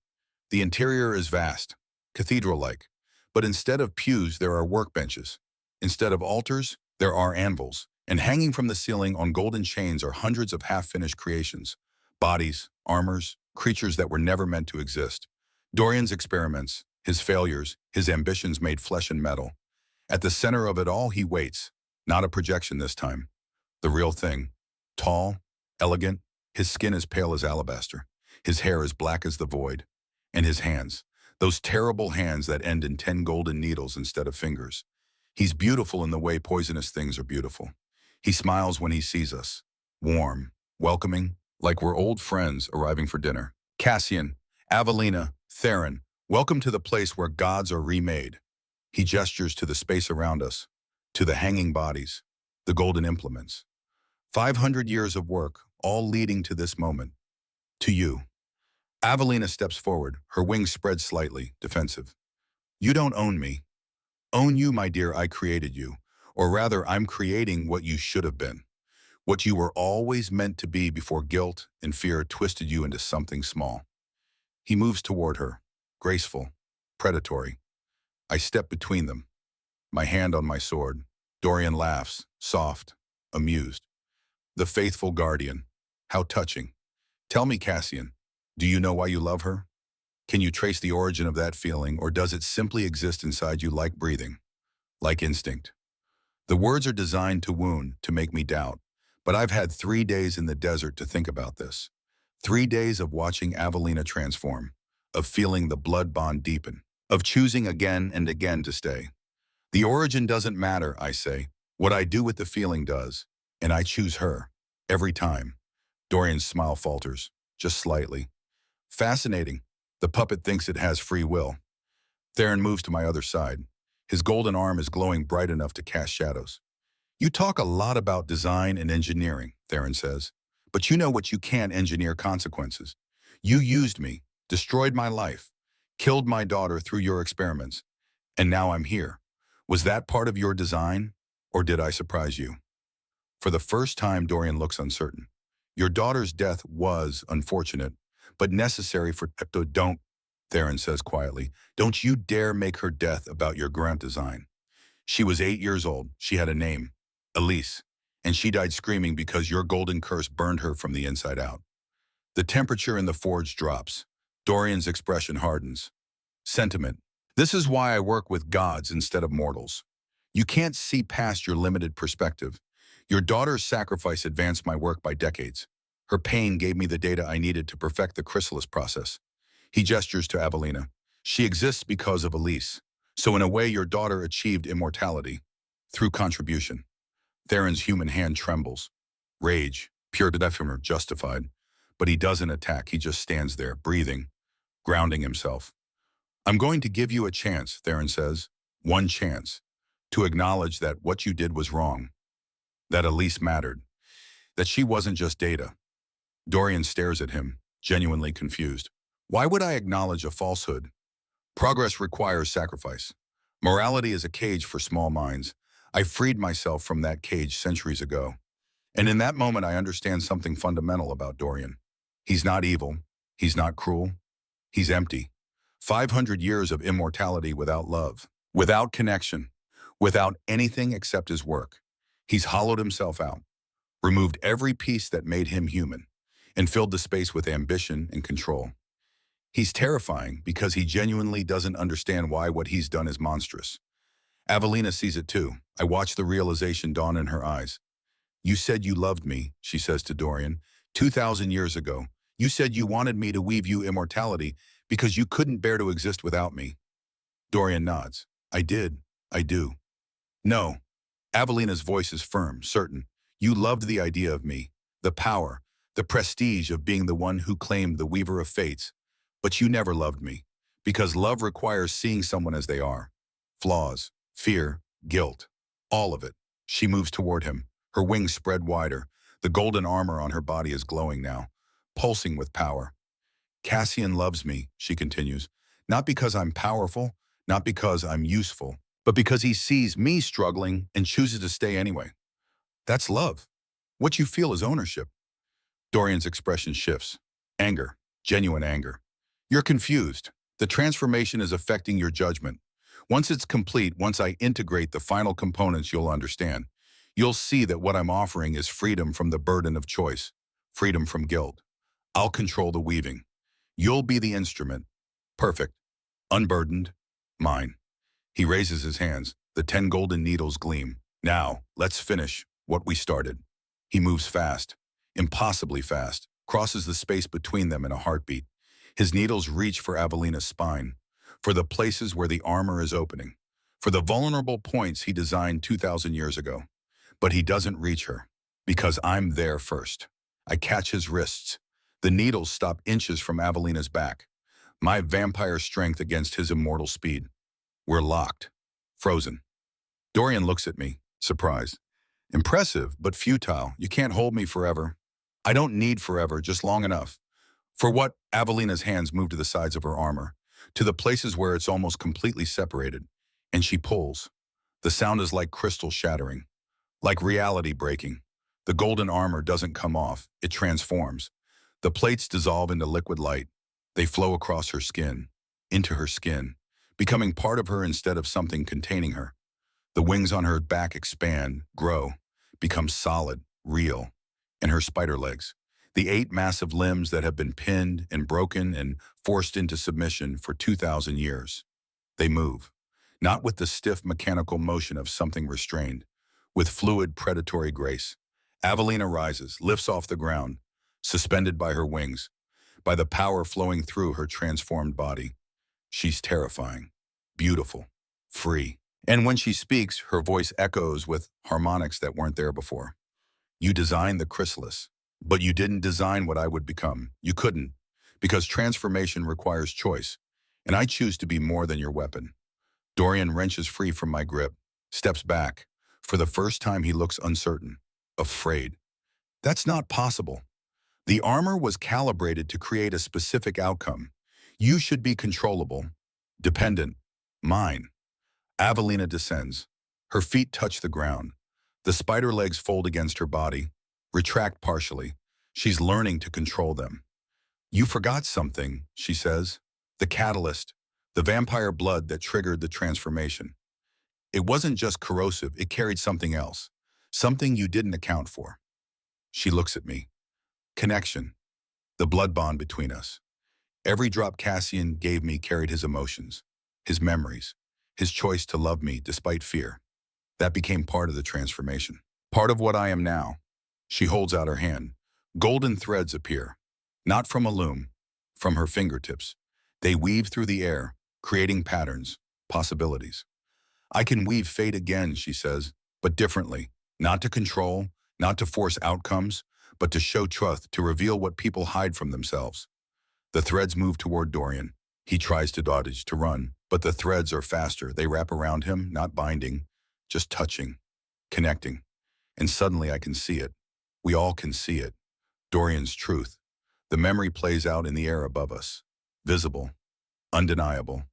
The interior is vast, cathedral-like, but instead of pews, there are workbenches. Instead of altars, there are anvils, and hanging from the ceiling on golden chains are hundreds of half-finished creations, bodies, armors, creatures that were never meant to exist. Dorian's experiments, his failures, his ambitions made flesh and metal. At the center of it all, he waits, not a projection this time. The real thing. Tall, elegant, his skin as pale as alabaster, his hair as black as the void, and his hands, those terrible hands that end in 10 golden needles instead of fingers. He's beautiful in the way poisonous things are beautiful. He smiles when he sees us, warm, welcoming, like we're old friends arriving for dinner. Cassian, Avelina, Theron, welcome to the place where gods are remade. He gestures to the space around us, to the hanging bodies, the golden implements. 500 years of work, all leading to this moment. To you. Avelina steps forward, her wings spread slightly, defensive. You don't own me. Own you, my dear, I created you. Or rather, I'm creating what you should have been. What you were always meant to be before guilt and fear twisted you into something small. He moves toward her, graceful, predatory. I step between them, my hand on my sword. Dorian laughs, soft, amused. The faithful guardian. How touching. Tell me, Cassian, do you know why you love her? Can you trace the origin of that feeling, or does it simply exist inside you like breathing, like instinct? The words are designed to wound, to make me doubt, but I've had 3 days in the desert to think about this. 3 days of watching Avelina transform, of feeling the blood bond deepen, of choosing again and again to stay. The origin doesn't matter, I say. What I do with the feeling does, and I choose her, every time. Dorian's smile falters, just slightly. Fascinating. The puppet thinks it has free will. Theron moves to my other side. His golden arm is glowing bright enough to cast shadows. You talk a lot about design and engineering, Theron says, but you know what you can't engineer consequences. You used me, destroyed my life, killed my daughter through your experiments, and now I'm here. Was that part of your design, or did I surprise you? For the first time, Dorian looks uncertain. Your daughter's death was unfortunate, but necessary for don't, Theron says quietly. Don't you dare make her death about your grand design. She was 8 years old. She had a name, Elise, and she died screaming because your golden curse burned her from the inside out. The temperature in the forge drops. Dorian's expression hardens. Sentiment. This is why I work with gods instead of mortals. You can't see past your limited perspective. Your daughter's sacrifice advanced my work by decades. Her pain gave me the data I needed to perfect the chrysalis process. He gestures to Avelina. She exists because of Elise. So in a way, your daughter achieved immortality through contribution. Theron's human hand trembles. Rage, pure defimer, justified. But he doesn't attack. He just stands there, breathing, grounding himself. I'm going to give you a chance, Theron says. One chance. To acknowledge that what you did was wrong. That Elise mattered. That she wasn't just data. Dorian stares at him, genuinely confused. Why would I acknowledge a falsehood? Progress requires sacrifice. Morality is a cage for small minds. I freed myself from that cage centuries ago. And in that moment, I understand something fundamental about Dorian. He's not evil. He's not cruel. He's empty. 500 years of immortality without love, without connection, without anything except his work. He's hollowed himself out, removed every piece that made him human, and filled the space with ambition and control. He's terrifying because he genuinely doesn't understand why what he's done is monstrous. Avelina sees it too. I watch the realization dawn in her eyes. You said you loved me, she says to Dorian, 2,000 years ago. You said you wanted me to weave you immortality because you couldn't bear to exist without me. Dorian nods. I did. I do. No. Avelina's voice is firm, certain. You loved the idea of me, the power, the prestige of being the one who claimed the weaver of fates. But you never loved me, because love requires seeing someone as they are. Flaws, fear, guilt, all of it. She moves toward him, her wings spread wider. The golden armor on her body is glowing now, pulsing with power. Cassian loves me, she continues, not because I'm powerful, not because I'm useful, but because he sees me struggling and chooses to stay anyway. That's love. What you feel is ownership. Dorian's expression shifts. Anger, genuine anger. You're confused. The transformation is affecting your judgment. Once it's complete, once I integrate the final components, you'll understand. You'll see that what I'm offering is freedom from the burden of choice, freedom from guilt. I'll control the weaving. You'll be the instrument. Perfect. Unburdened. Mine. He raises his hands. The 10 golden needles gleam. Now, let's finish what we started. He moves fast, impossibly fast, crosses the space between them in a heartbeat. His needles reach for Avelina's spine, for the places where the armor is opening, for the vulnerable points he designed 2,000 years ago. But he doesn't reach her, because I'm there first. I catch his wrists. The needles stop inches from Avelina's back. My vampire strength against his immortal speed. We're locked. Frozen. Dorian looks at me, surprised. Impressive, but futile. You can't hold me forever. I don't need forever, just long enough. For what? Avelina's hands move to the sides of her armor, to the places where it's almost completely separated, and she pulls. The sound is like crystal shattering, like reality breaking. The golden armor doesn't come off, it transforms. The plates dissolve into liquid light. They flow across her skin, into her skin, becoming part of her instead of something containing her. The wings on her back expand, grow, become solid, real, and her spider legs. The 8 massive limbs that have been pinned and broken and forced into submission for 2,000 years. They move, not with the stiff mechanical motion of something restrained, with fluid predatory grace. Avelina rises, lifts off the ground, suspended by her wings, by the power flowing through her transformed body. She's terrifying, beautiful, free. And when she speaks, her voice echoes with harmonics that weren't there before. You designed the chrysalis, but you didn't design what I would become. You couldn't, because transformation requires choice, and I choose to be more than your weapon. Dorian wrenches free from my grip, steps back, For the first time, he looks uncertain, afraid. That's not possible. The armor was calibrated to create a specific outcome. You should be controllable, dependent, mine. Avelina descends. Her feet touch the ground. The spider legs fold against her body, retract partially. She's learning to control them. You forgot something, she says. The catalyst, the vampire blood that triggered the transformation. It wasn't just corrosive, it carried something else. Something you didn't account for. She looks at me. Connection. The blood bond between us. Every drop Cassian gave me carried his emotions, his memories, his choice to love me despite fear. That became part of the transformation. Part of what I am now. She holds out her hand. Golden threads appear. Not from a loom, from her fingertips. They weave through the air, creating patterns, possibilities. I can weave fate again, she says, but differently. Not to control, not to force outcomes, but to show truth, to reveal what people hide from themselves. The threads move toward Dorian. He tries to dodge, to run, but the threads are faster. They wrap around him, not binding, just touching, connecting. And suddenly I can see it. We all can see it. Dorian's truth. The memory plays out in the air above us. Visible, undeniable.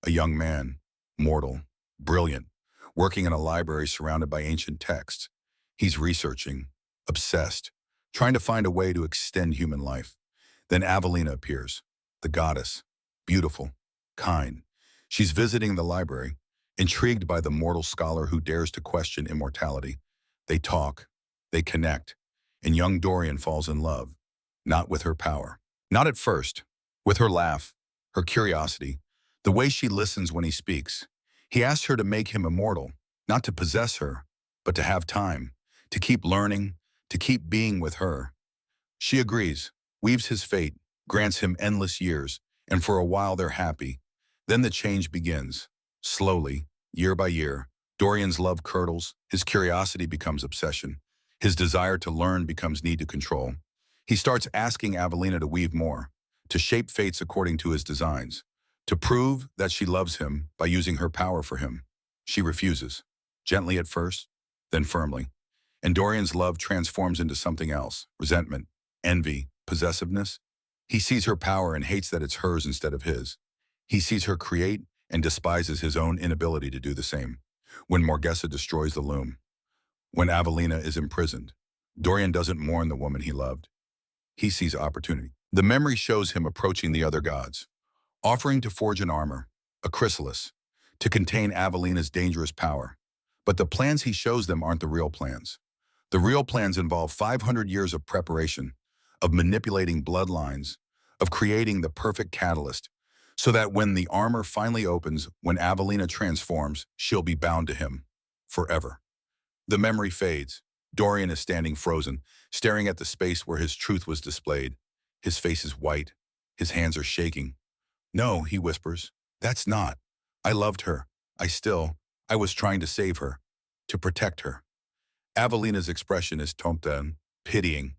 A young man, mortal, brilliant, working in a library surrounded by ancient texts. He's researching, obsessed, trying to find a way to extend human life. Then Avelina appears, the goddess, beautiful, kind. She's visiting the library, intrigued by the mortal scholar who dares to question immortality. They talk, they connect, and young Dorian falls in love, not with her power. Not at first, with her laugh, her curiosity, the way she listens when he speaks. He asks her to make him immortal, not to possess her, but to have time, to keep learning, to keep being with her. She agrees, weaves his fate, grants him endless years, and for a while they're happy. Then the change begins. Slowly, year by year, Dorian's love curdles, his curiosity becomes obsession. His desire to learn becomes need to control. He starts asking Avelina to weave more, to shape fates according to his designs, to prove that she loves him by using her power for him. She refuses, gently at first, then firmly. And Dorian's love transforms into something else, resentment, envy, possessiveness. He sees her power and hates that it's hers instead of his. He sees her create and despises his own inability to do the same. When Morgesa destroys the loom, when Avelina is imprisoned, Dorian doesn't mourn the woman he loved. He sees opportunity. The memory shows him approaching the other gods, offering to forge an armor, a chrysalis, to contain Avelina's dangerous power. But the plans he shows them aren't the real plans. The real plans involve 500 years of preparation, of manipulating bloodlines, of creating the perfect catalyst, so that when the armor finally opens, when Avelina transforms, she'll be bound to him, forever. The memory fades. Dorian is standing frozen, staring at the space where his truth was displayed. His face is white. His hands are shaking. No, he whispers, that's not. I loved her. I was trying to save her, to protect her. Avelina's expression is tomten, pitying.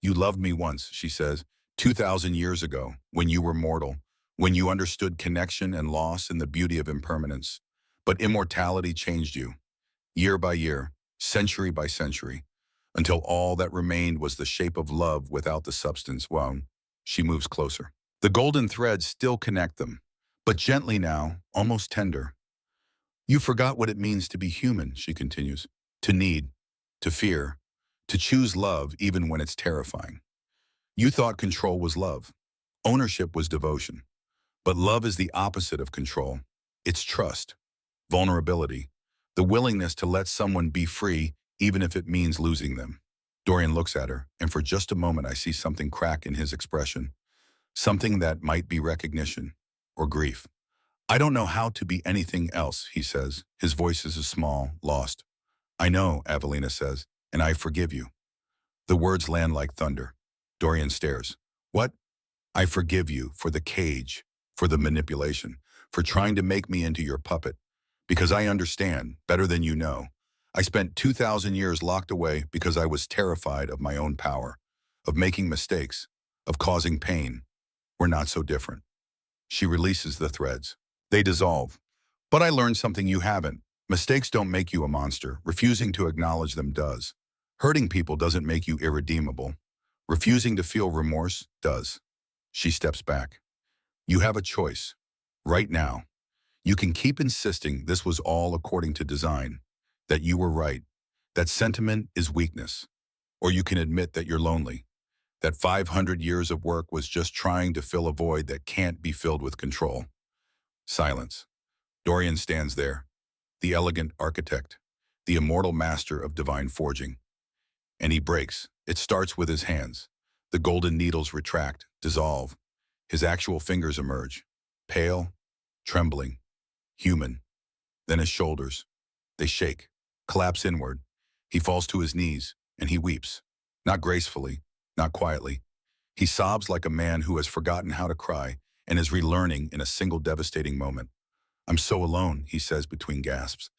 You loved me once, she says, 2,000 years ago, when you were mortal, when you understood connection and loss and the beauty of impermanence. But immortality changed you, year by year, century by century, until all that remained was the shape of love without the substance. Well, she moves closer. The golden threads still connect them, but gently now, almost tender. You forgot what it means to be human, she continues, to need, to fear, to choose love even when it's terrifying. You thought control was love. Ownership was devotion. But love is the opposite of control. It's trust, vulnerability, the willingness to let someone be free even if it means losing them. Dorian looks at her, and for just a moment I see something crack in his expression, something that might be recognition or grief. I don't know how to be anything else, he says. His voice is small, lost. I know, Avelina says, and I forgive you. The words land like thunder. Dorian stares. What? I forgive you for the cage, for the manipulation, for trying to make me into your puppet. Because I understand, better than you know. I spent 2,000 years locked away because I was terrified of my own power, of making mistakes, of causing pain. We're not so different. She releases the threads. They dissolve. But I learned something you haven't. Mistakes don't make you a monster. Refusing to acknowledge them does. Hurting people doesn't make you irredeemable. Refusing to feel remorse does. She steps back. You have a choice. Right now. You can keep insisting this was all according to design, that you were right, that sentiment is weakness. Or you can admit that you're lonely, that 500 years of work was just trying to fill a void that can't be filled with control. Silence. Dorian stands there, the elegant architect, the immortal master of divine forging. And he breaks. It starts with his hands. The golden needles retract, dissolve. His actual fingers emerge, pale, trembling, human. Then his shoulders. They shake, collapse inward. He falls to his knees, and he weeps. Not gracefully, not quietly. He sobs like a man who has forgotten how to cry and is relearning in a single devastating moment. I'm so alone, he says between gasps.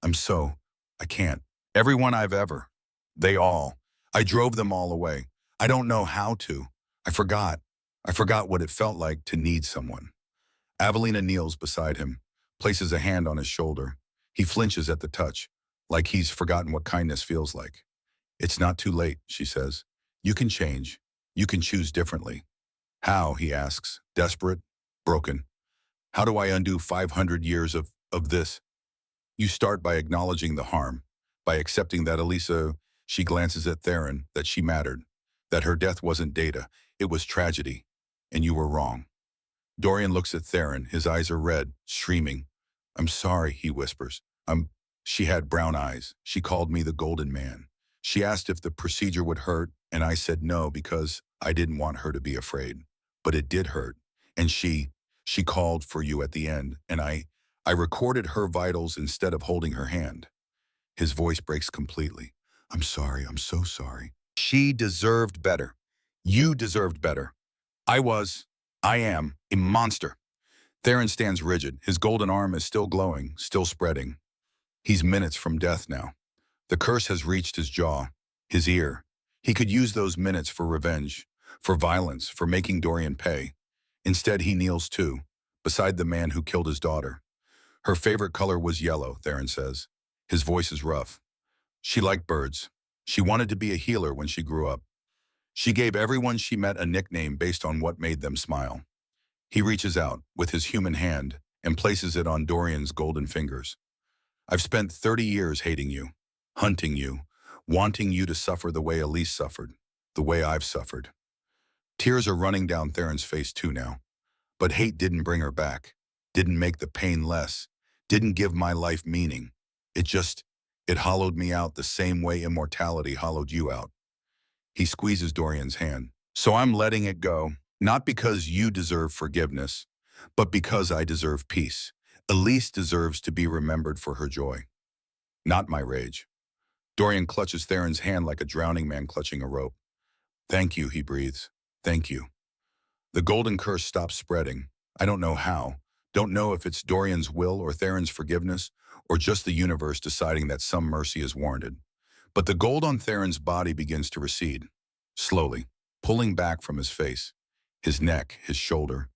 I can't. Everyone I've ever. They all. I drove them all away. I don't know how to. I forgot. I forgot what it felt like to need someone. Avelina kneels beside him, places a hand on his shoulder. He flinches at the touch, like he's forgotten what kindness feels like. It's not too late, she says. You can change. You can choose differently. How, he asks, desperate, broken. How do I undo 500 years of this? You start by acknowledging the harm, by accepting that Elisa, she glances at Theron, that she mattered, that her death wasn't data, it was tragedy, and you were wrong. Dorian looks at Theron, his eyes are red, streaming. I'm sorry, he whispers. She had brown eyes. She called me the Golden Man. She asked if the procedure would hurt, and I said no because I didn't want her to be afraid. But it did hurt. And she called for you at the end, and I recorded her vitals instead of holding her hand. His voice breaks completely. I'm sorry, I'm so sorry. She deserved better. You deserved better. I am, a monster. Theron stands rigid. His golden arm is still glowing, still spreading. He's minutes from death now. The curse has reached his jaw, his ear. He could use those minutes for revenge, for violence, for making Dorian pay. Instead, he kneels too, beside the man who killed his daughter. Her favorite color was yellow, Theron says. His voice is rough. She liked birds. She wanted to be a healer when she grew up. She gave everyone she met a nickname based on what made them smile. He reaches out with his human hand and places it on Dorian's golden fingers. I've spent 30 years hating you, hunting you, wanting you to suffer the way Elise suffered, the way I've suffered. Tears are running down Theron's face too now. But hate didn't bring her back, didn't make the pain less, didn't give my life meaning. It hollowed me out the same way immortality hollowed you out. He squeezes Dorian's hand. So I'm letting it go, not because you deserve forgiveness, but because I deserve peace. Elise deserves to be remembered for her joy, not my rage. Dorian clutches Theron's hand like a drowning man clutching a rope. Thank you, he breathes. Thank you. The golden curse stops spreading. I don't know how. Don't know if it's Dorian's will or Theron's forgiveness, or just the universe deciding that some mercy is warranted. But the gold on Theron's body begins to recede, slowly, pulling back from his face, his neck, his shoulder.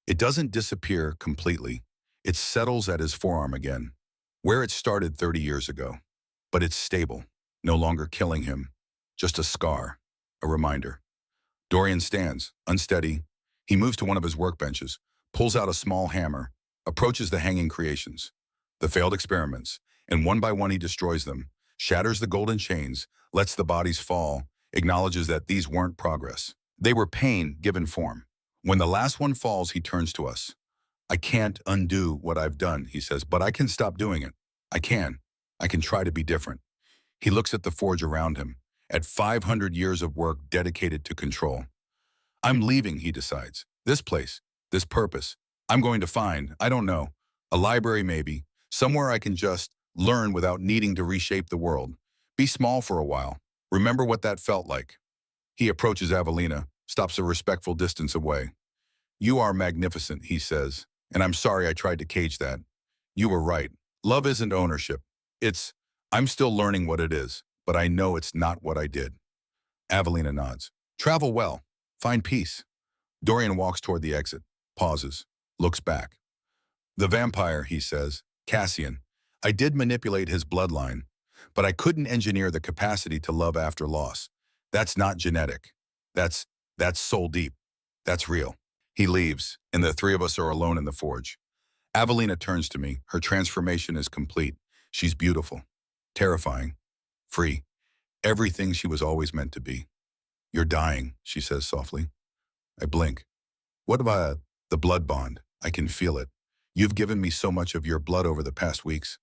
It doesn't disappear completely. It settles at his forearm again, where it started 30 years ago. But it's stable, no longer killing him, just a scar, a reminder. Dorian stands, unsteady. He moves to one of his workbenches, pulls out a small hammer, approaches the hanging creations, the failed experiments, and one by one he destroys them, shatters the golden chains, lets the bodies fall, acknowledges that these weren't progress. They were pain given form. When the last one falls, he turns to us. I can't undo what I've done, he says, but I can stop doing it. I can. I can try to be different. He looks at the forge around him, at 500 years of work dedicated to control. I'm leaving, he decides. This place, this purpose. I'm going to find, I don't know, a library maybe, somewhere I can just learn without needing to reshape the world. Be small for a while. Remember what that felt like. He approaches Avelina, stops a respectful distance away. You are magnificent, he says, and I'm sorry I tried to cage that. You were right. Love isn't ownership. I'm still learning what it is, but I know it's not what I did. Avelina nods. Travel well. Find peace. Dorian walks toward the exit, pauses, looks back. The vampire, he says, Cassian, I did manipulate his bloodline, but I couldn't engineer the capacity to love after loss. That's not genetic. That's, that's soul deep. That's real. He leaves, and the three of us are alone in the forge. Avelina turns to me. Her transformation is complete. She's beautiful, terrifying, free, everything she was always meant to be. You're dying, she says softly. I blink. What about the blood bond? I can feel it. You've given me so much of your blood over the past weeks.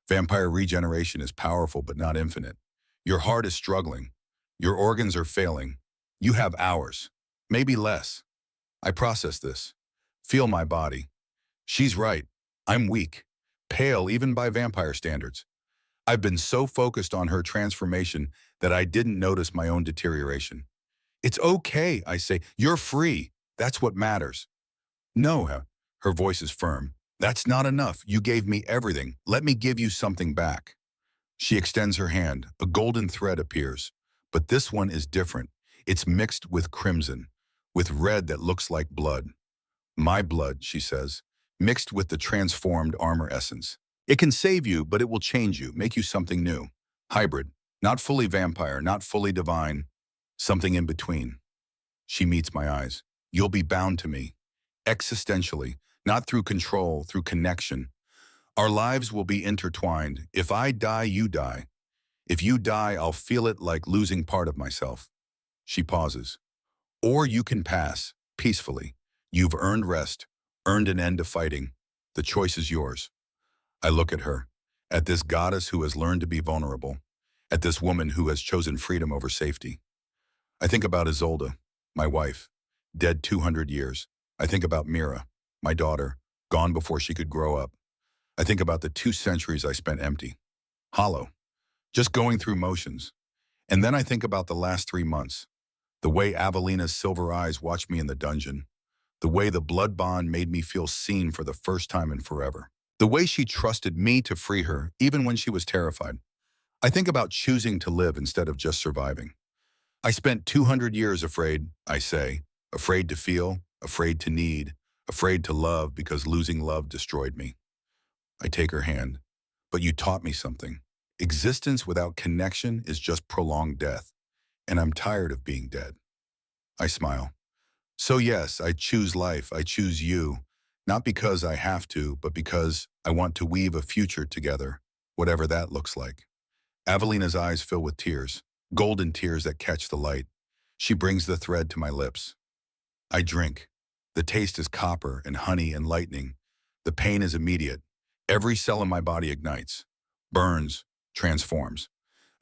Vampire regeneration is powerful but not infinite. Your heart is struggling. Your organs are failing. You have hours, maybe less. I process this. Feel my body. She's right. I'm weak. Pale even by vampire standards. I've been so focused on her transformation that I didn't notice my own deterioration. It's okay, I say. You're free. That's what matters. No, her voice is firm. That's not enough. You gave me everything. Let me give you something back. She extends her hand. A golden thread appears. But this one is different. It's mixed with crimson, with red that looks like blood. My blood, she says, mixed with the transformed armor essence. It can save you, but it will change you, make you something new. Hybrid, not fully vampire, not fully divine, something in between. She meets my eyes. You'll be bound to me, existentially, not through control, through connection. Our lives will be intertwined. If I die, you die. If you die, I'll feel it like losing part of myself. She pauses. Or you can pass, peacefully. You've earned rest, earned an end to fighting. The choice is yours. I look at her, at this goddess who has learned to be vulnerable, at this woman who has chosen freedom over safety. I think about Isolde, my wife, dead 200 years. I think about Mira, my daughter, gone before she could grow up. I think about the 2 centuries I spent empty, hollow, just going through motions. And then I think about the last 3 months, the way Avelina's silver eyes watched me in the dungeon, the way the blood bond made me feel seen for the first time in forever, the way she trusted me to free her even when she was terrified. I think about choosing to live instead of just surviving. I spent 200 years afraid, I say, afraid to feel, afraid to need, afraid to love because losing love destroyed me. I take her hand. But you taught me something. Existence without connection is just prolonged death, and I'm tired of being dead. I smile. So yes, I choose life, I choose you, not because I have to, but because I want to weave a future together, whatever that looks like. Avelina's eyes fill with tears, golden tears that catch the light. She brings the thread to my lips. I drink. The taste is copper and honey and lightning. The pain is immediate. Every cell in my body ignites, burns, transforms.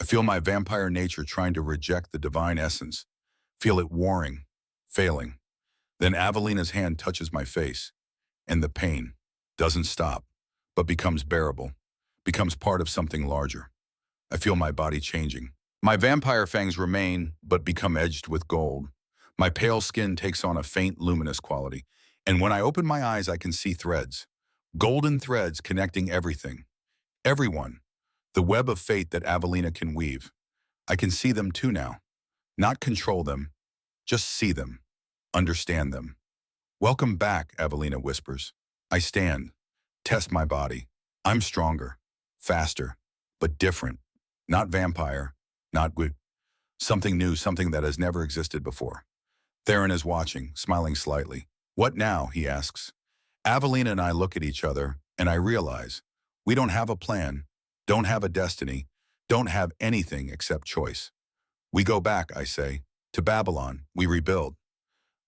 I feel my vampire nature trying to reject the divine essence, feel it warring, failing. Then Avelina's hand touches my face, and the pain doesn't stop, but becomes bearable, becomes part of something larger. I feel my body changing. My vampire fangs remain, but become edged with gold. My pale skin takes on a faint, luminous quality, and when I open my eyes, I can see threads, golden threads connecting everything, everyone, the web of fate that Avelina can weave. I can see them too now, not control them, just see them, understand them. Welcome back, Avelina whispers. I stand, test my body. I'm stronger, faster, but different. Not vampire, not good. Something new, something that has never existed before. Theron is watching, smiling slightly. What now, he asks. Avelina and I look at each other, and I realize we don't have a plan, don't have a destiny, don't have anything except choice. We go back, I say, to Babylon. We rebuild.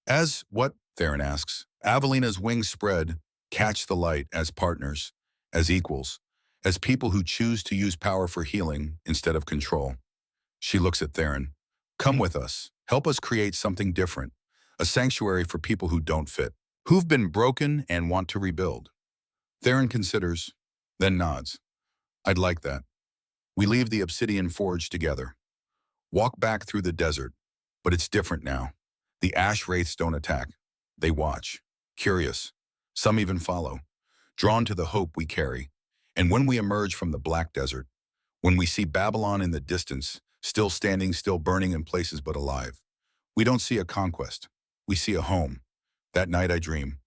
As what? Theron asks. Avelina's wings spread, catch the light as partners, as equals, as people who choose to use power for healing instead of control. She looks at Theron. Come with us. Help us create something different. A sanctuary for people who don't fit, who've been broken and want to rebuild. Theron considers, then nods. I'd like that. We leave the obsidian forge together. Walk back through the desert, but it's different now. The ash wraiths don't attack. They watch, curious. Some even follow, drawn to the hope we carry. And when we emerge from the black desert, when we see Babylon in the distance, still standing, still burning in places but alive, we don't see a conquest. We see a home. That night I dream.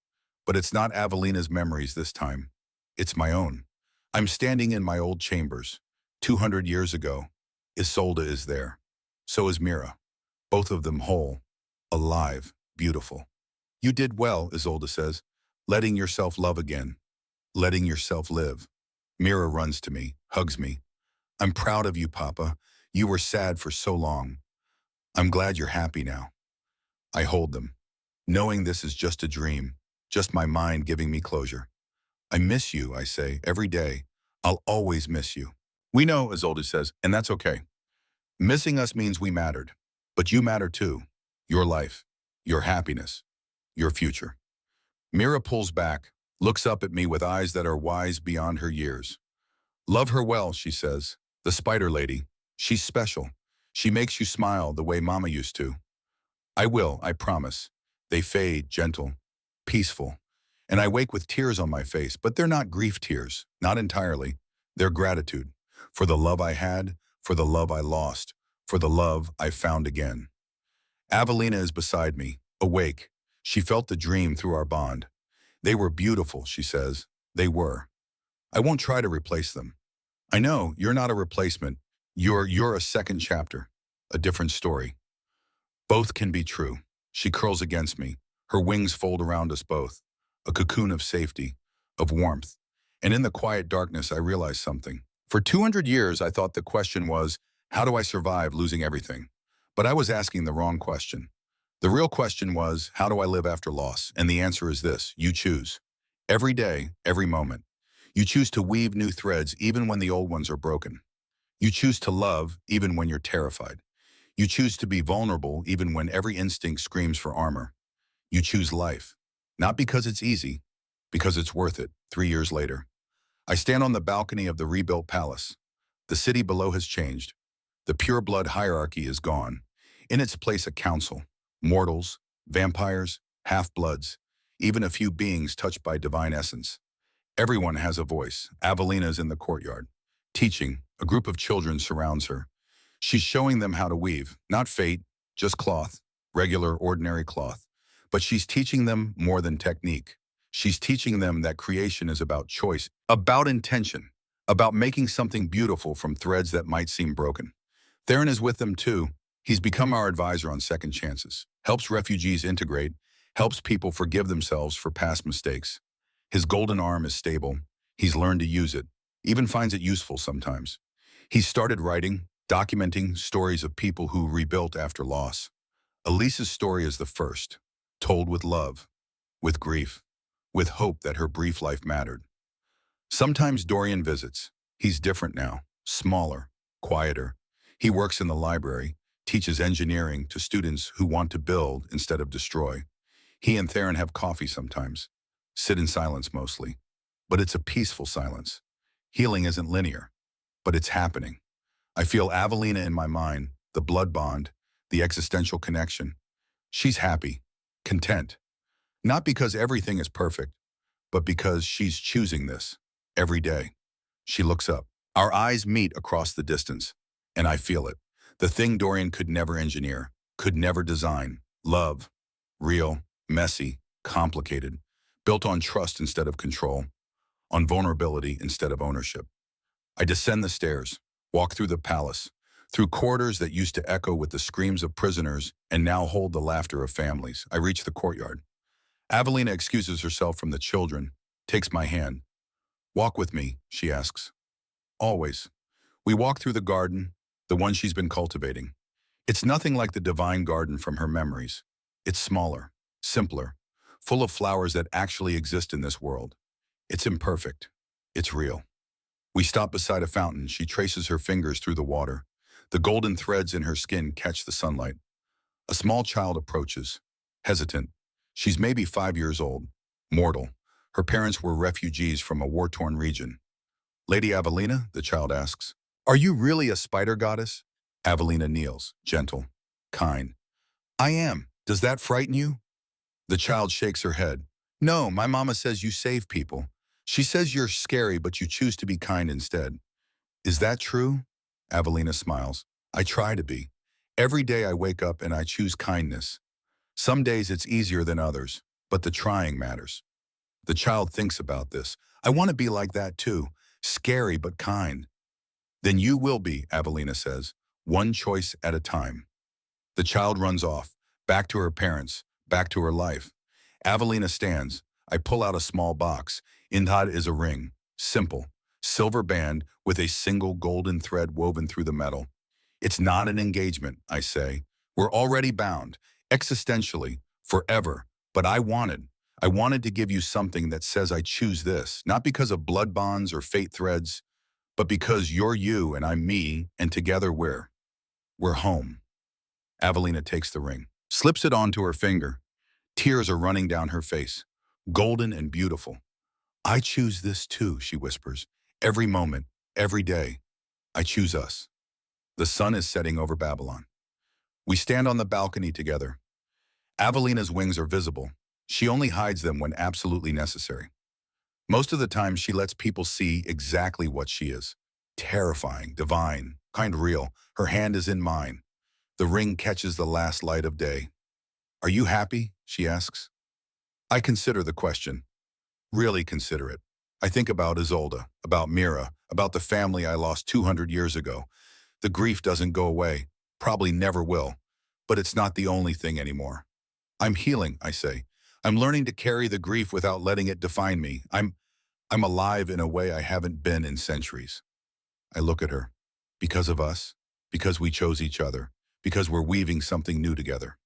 But it's not Avelina's memories this time. It's my own. I'm standing in my old chambers. 200 years ago, Isolde is there. So is Mira. Both of them whole, alive, beautiful. You did well, Isolde says, letting yourself love again, letting yourself live. Mira runs to me, hugs me. I'm proud of you, Papa. You were sad for so long. I'm glad you're happy now. I hold them, knowing this is just a dream, just my mind giving me closure. I miss you, I say, every day. I'll always miss you. We know, Isolde says, and that's okay. Missing us means we mattered. But you matter too. Your life, your happiness, your future. Mira pulls back, looks up at me with eyes that are wise beyond her years. Love her well, she says. The spider lady. She's special. She makes you smile the way Mama used to. I will, I promise. They fade, gentle, peaceful. And I wake with tears on my face, but they're not grief tears, not entirely. They're gratitude for the love I had, for the love I lost, for the love I found again. Avelina is beside me, awake. She felt the dream through our bond. They were beautiful, she says. They were. I won't try to replace them. I know, you're not a replacement. You're a second chapter, a different story. Both can be true. She curls against me. Her wings fold around us both. A cocoon of safety, of warmth. And in the quiet darkness, I realize something. For 200 years, I thought the question was, how do I survive losing everything? But I was asking the wrong question. The real question was, how do I live after loss? And the answer is this: you choose. Every day, every moment. You choose to weave new threads even when the old ones are broken. You choose to love even when you're terrified. You choose to be vulnerable even when every instinct screams for armor. You choose life. Not because it's easy, because it's worth it. 3 years later, I stand on the balcony of the rebuilt palace. The city below has changed. The pure blood hierarchy is gone. In its place, a council. Mortals, vampires, half-bloods, even a few beings touched by divine essence. Everyone has a voice. Avelina is in the courtyard, teaching. A group of children surrounds her. She's showing them how to weave, not fate, just cloth, regular, ordinary cloth. But she's teaching them more than technique. She's teaching them that creation is about choice, about intention, about making something beautiful from threads that might seem broken. Theron is with them too. He's become our advisor on second chances, helps refugees integrate, helps people forgive themselves for past mistakes. His golden arm is stable. He's learned to use it, even finds it useful sometimes. He's started writing, documenting stories of people who rebuilt after loss. Elisa's story is the first, told with love, with grief, with hope that her brief life mattered. Sometimes Dorian visits. He's different now, smaller, quieter. He works in the library, teaches engineering to students who want to build instead of destroy. He and Theron have coffee sometimes, sit in silence mostly. But it's a peaceful silence. Healing isn't linear, but it's happening. I feel Avelina in my mind, the blood bond, the existential connection. She's happy, content. Not because everything is perfect, but because she's choosing this every day. She looks up. Our eyes meet across the distance, and I feel it. The thing Dorian could never engineer, could never design. Love. Real, messy, complicated. Built on trust instead of control. On vulnerability instead of ownership. I descend the stairs, walk through the palace, through corridors that used to echo with the screams of prisoners and now hold the laughter of families. I reach the courtyard. Avelina excuses herself from the children, takes my hand. Walk with me, she asks. Always. We walk through the garden, the one she's been cultivating. It's nothing like the divine garden from her memories. It's smaller, simpler, full of flowers that actually exist in this world. It's imperfect. It's real. We stop beside a fountain. She traces her fingers through the water. The golden threads in her skin catch the sunlight. A small child approaches, hesitant. She's maybe 5 years old, mortal. Her parents were refugees from a war-torn region. Lady Avelina, the child asks, are you really a spider goddess? Avelina kneels, gentle, kind. I am. Does that frighten you? The child shakes her head. No, my mama says you save people. She says you're scary, but you choose to be kind instead. Is that true? Avelina smiles. I try to be. Every day I wake up and I choose kindness. Some days it's easier than others, but the trying matters. The child thinks about this. I want to be like that too. Scary but kind. Then you will be, Avelina says, one choice at a time. The child runs off, back to her parents, back to her life. Avelina stands. I pull out a small box. In that is a ring. Simple. Silver band with a single golden thread woven through the metal. It's not an engagement, I say. We're already bound, existentially, forever. But I wanted to give you something that says I choose this, not because of blood bonds or fate threads, but because you're you and I'm me, and together we're home. Avelina takes the ring, slips it onto her finger. Tears are running down her face, golden and beautiful. I choose this too, she whispers. Every moment, every day, I choose us. The sun is setting over Babylon. We stand on the balcony together. Avelina's wings are visible. She only hides them when absolutely necessary. Most of the time, she lets people see exactly what she is. Terrifying, divine, kind real. Her hand is in mine. The ring catches the last light of day. Are you happy? She asks. I consider the question. Really consider it. I think about Isolde, about Mira, about the family I lost 200 years ago. The grief doesn't go away, probably never will, but it's not the only thing anymore. I'm healing, I say. I'm learning to carry the grief without letting it define me. I'm alive in a way I haven't been in centuries. I look at her. Because of us, because we chose each other, because we're weaving something new together.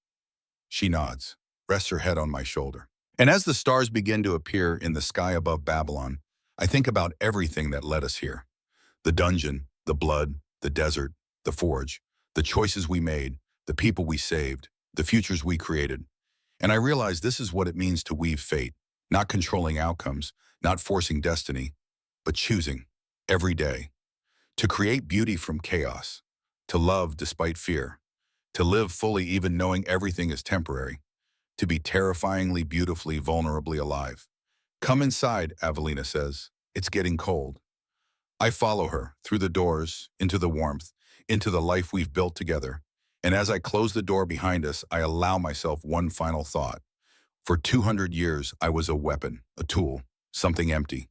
She nods, rests her head on my shoulder. And as the stars begin to appear in the sky above Babylon, I think about everything that led us here. The dungeon, the blood, the desert, the forge, the choices we made, the people we saved, the futures we created. And I realize this is what it means to weave fate, not controlling outcomes, not forcing destiny, but choosing, every day, to create beauty from chaos, to love despite fear, to live fully even knowing everything is temporary, to be terrifyingly, beautifully, vulnerably alive. Come inside, Avelina says. It's getting cold. I follow her, through the doors, into the warmth, into the life we've built together. And as I close the door behind us, I allow myself one final thought. For 200 years, I was a weapon, a tool, something empty.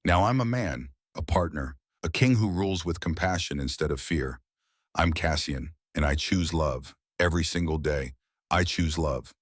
Now I'm a man, a partner, a king who rules with compassion instead of fear. I'm Cassian, and I choose love. Every single day, I choose love.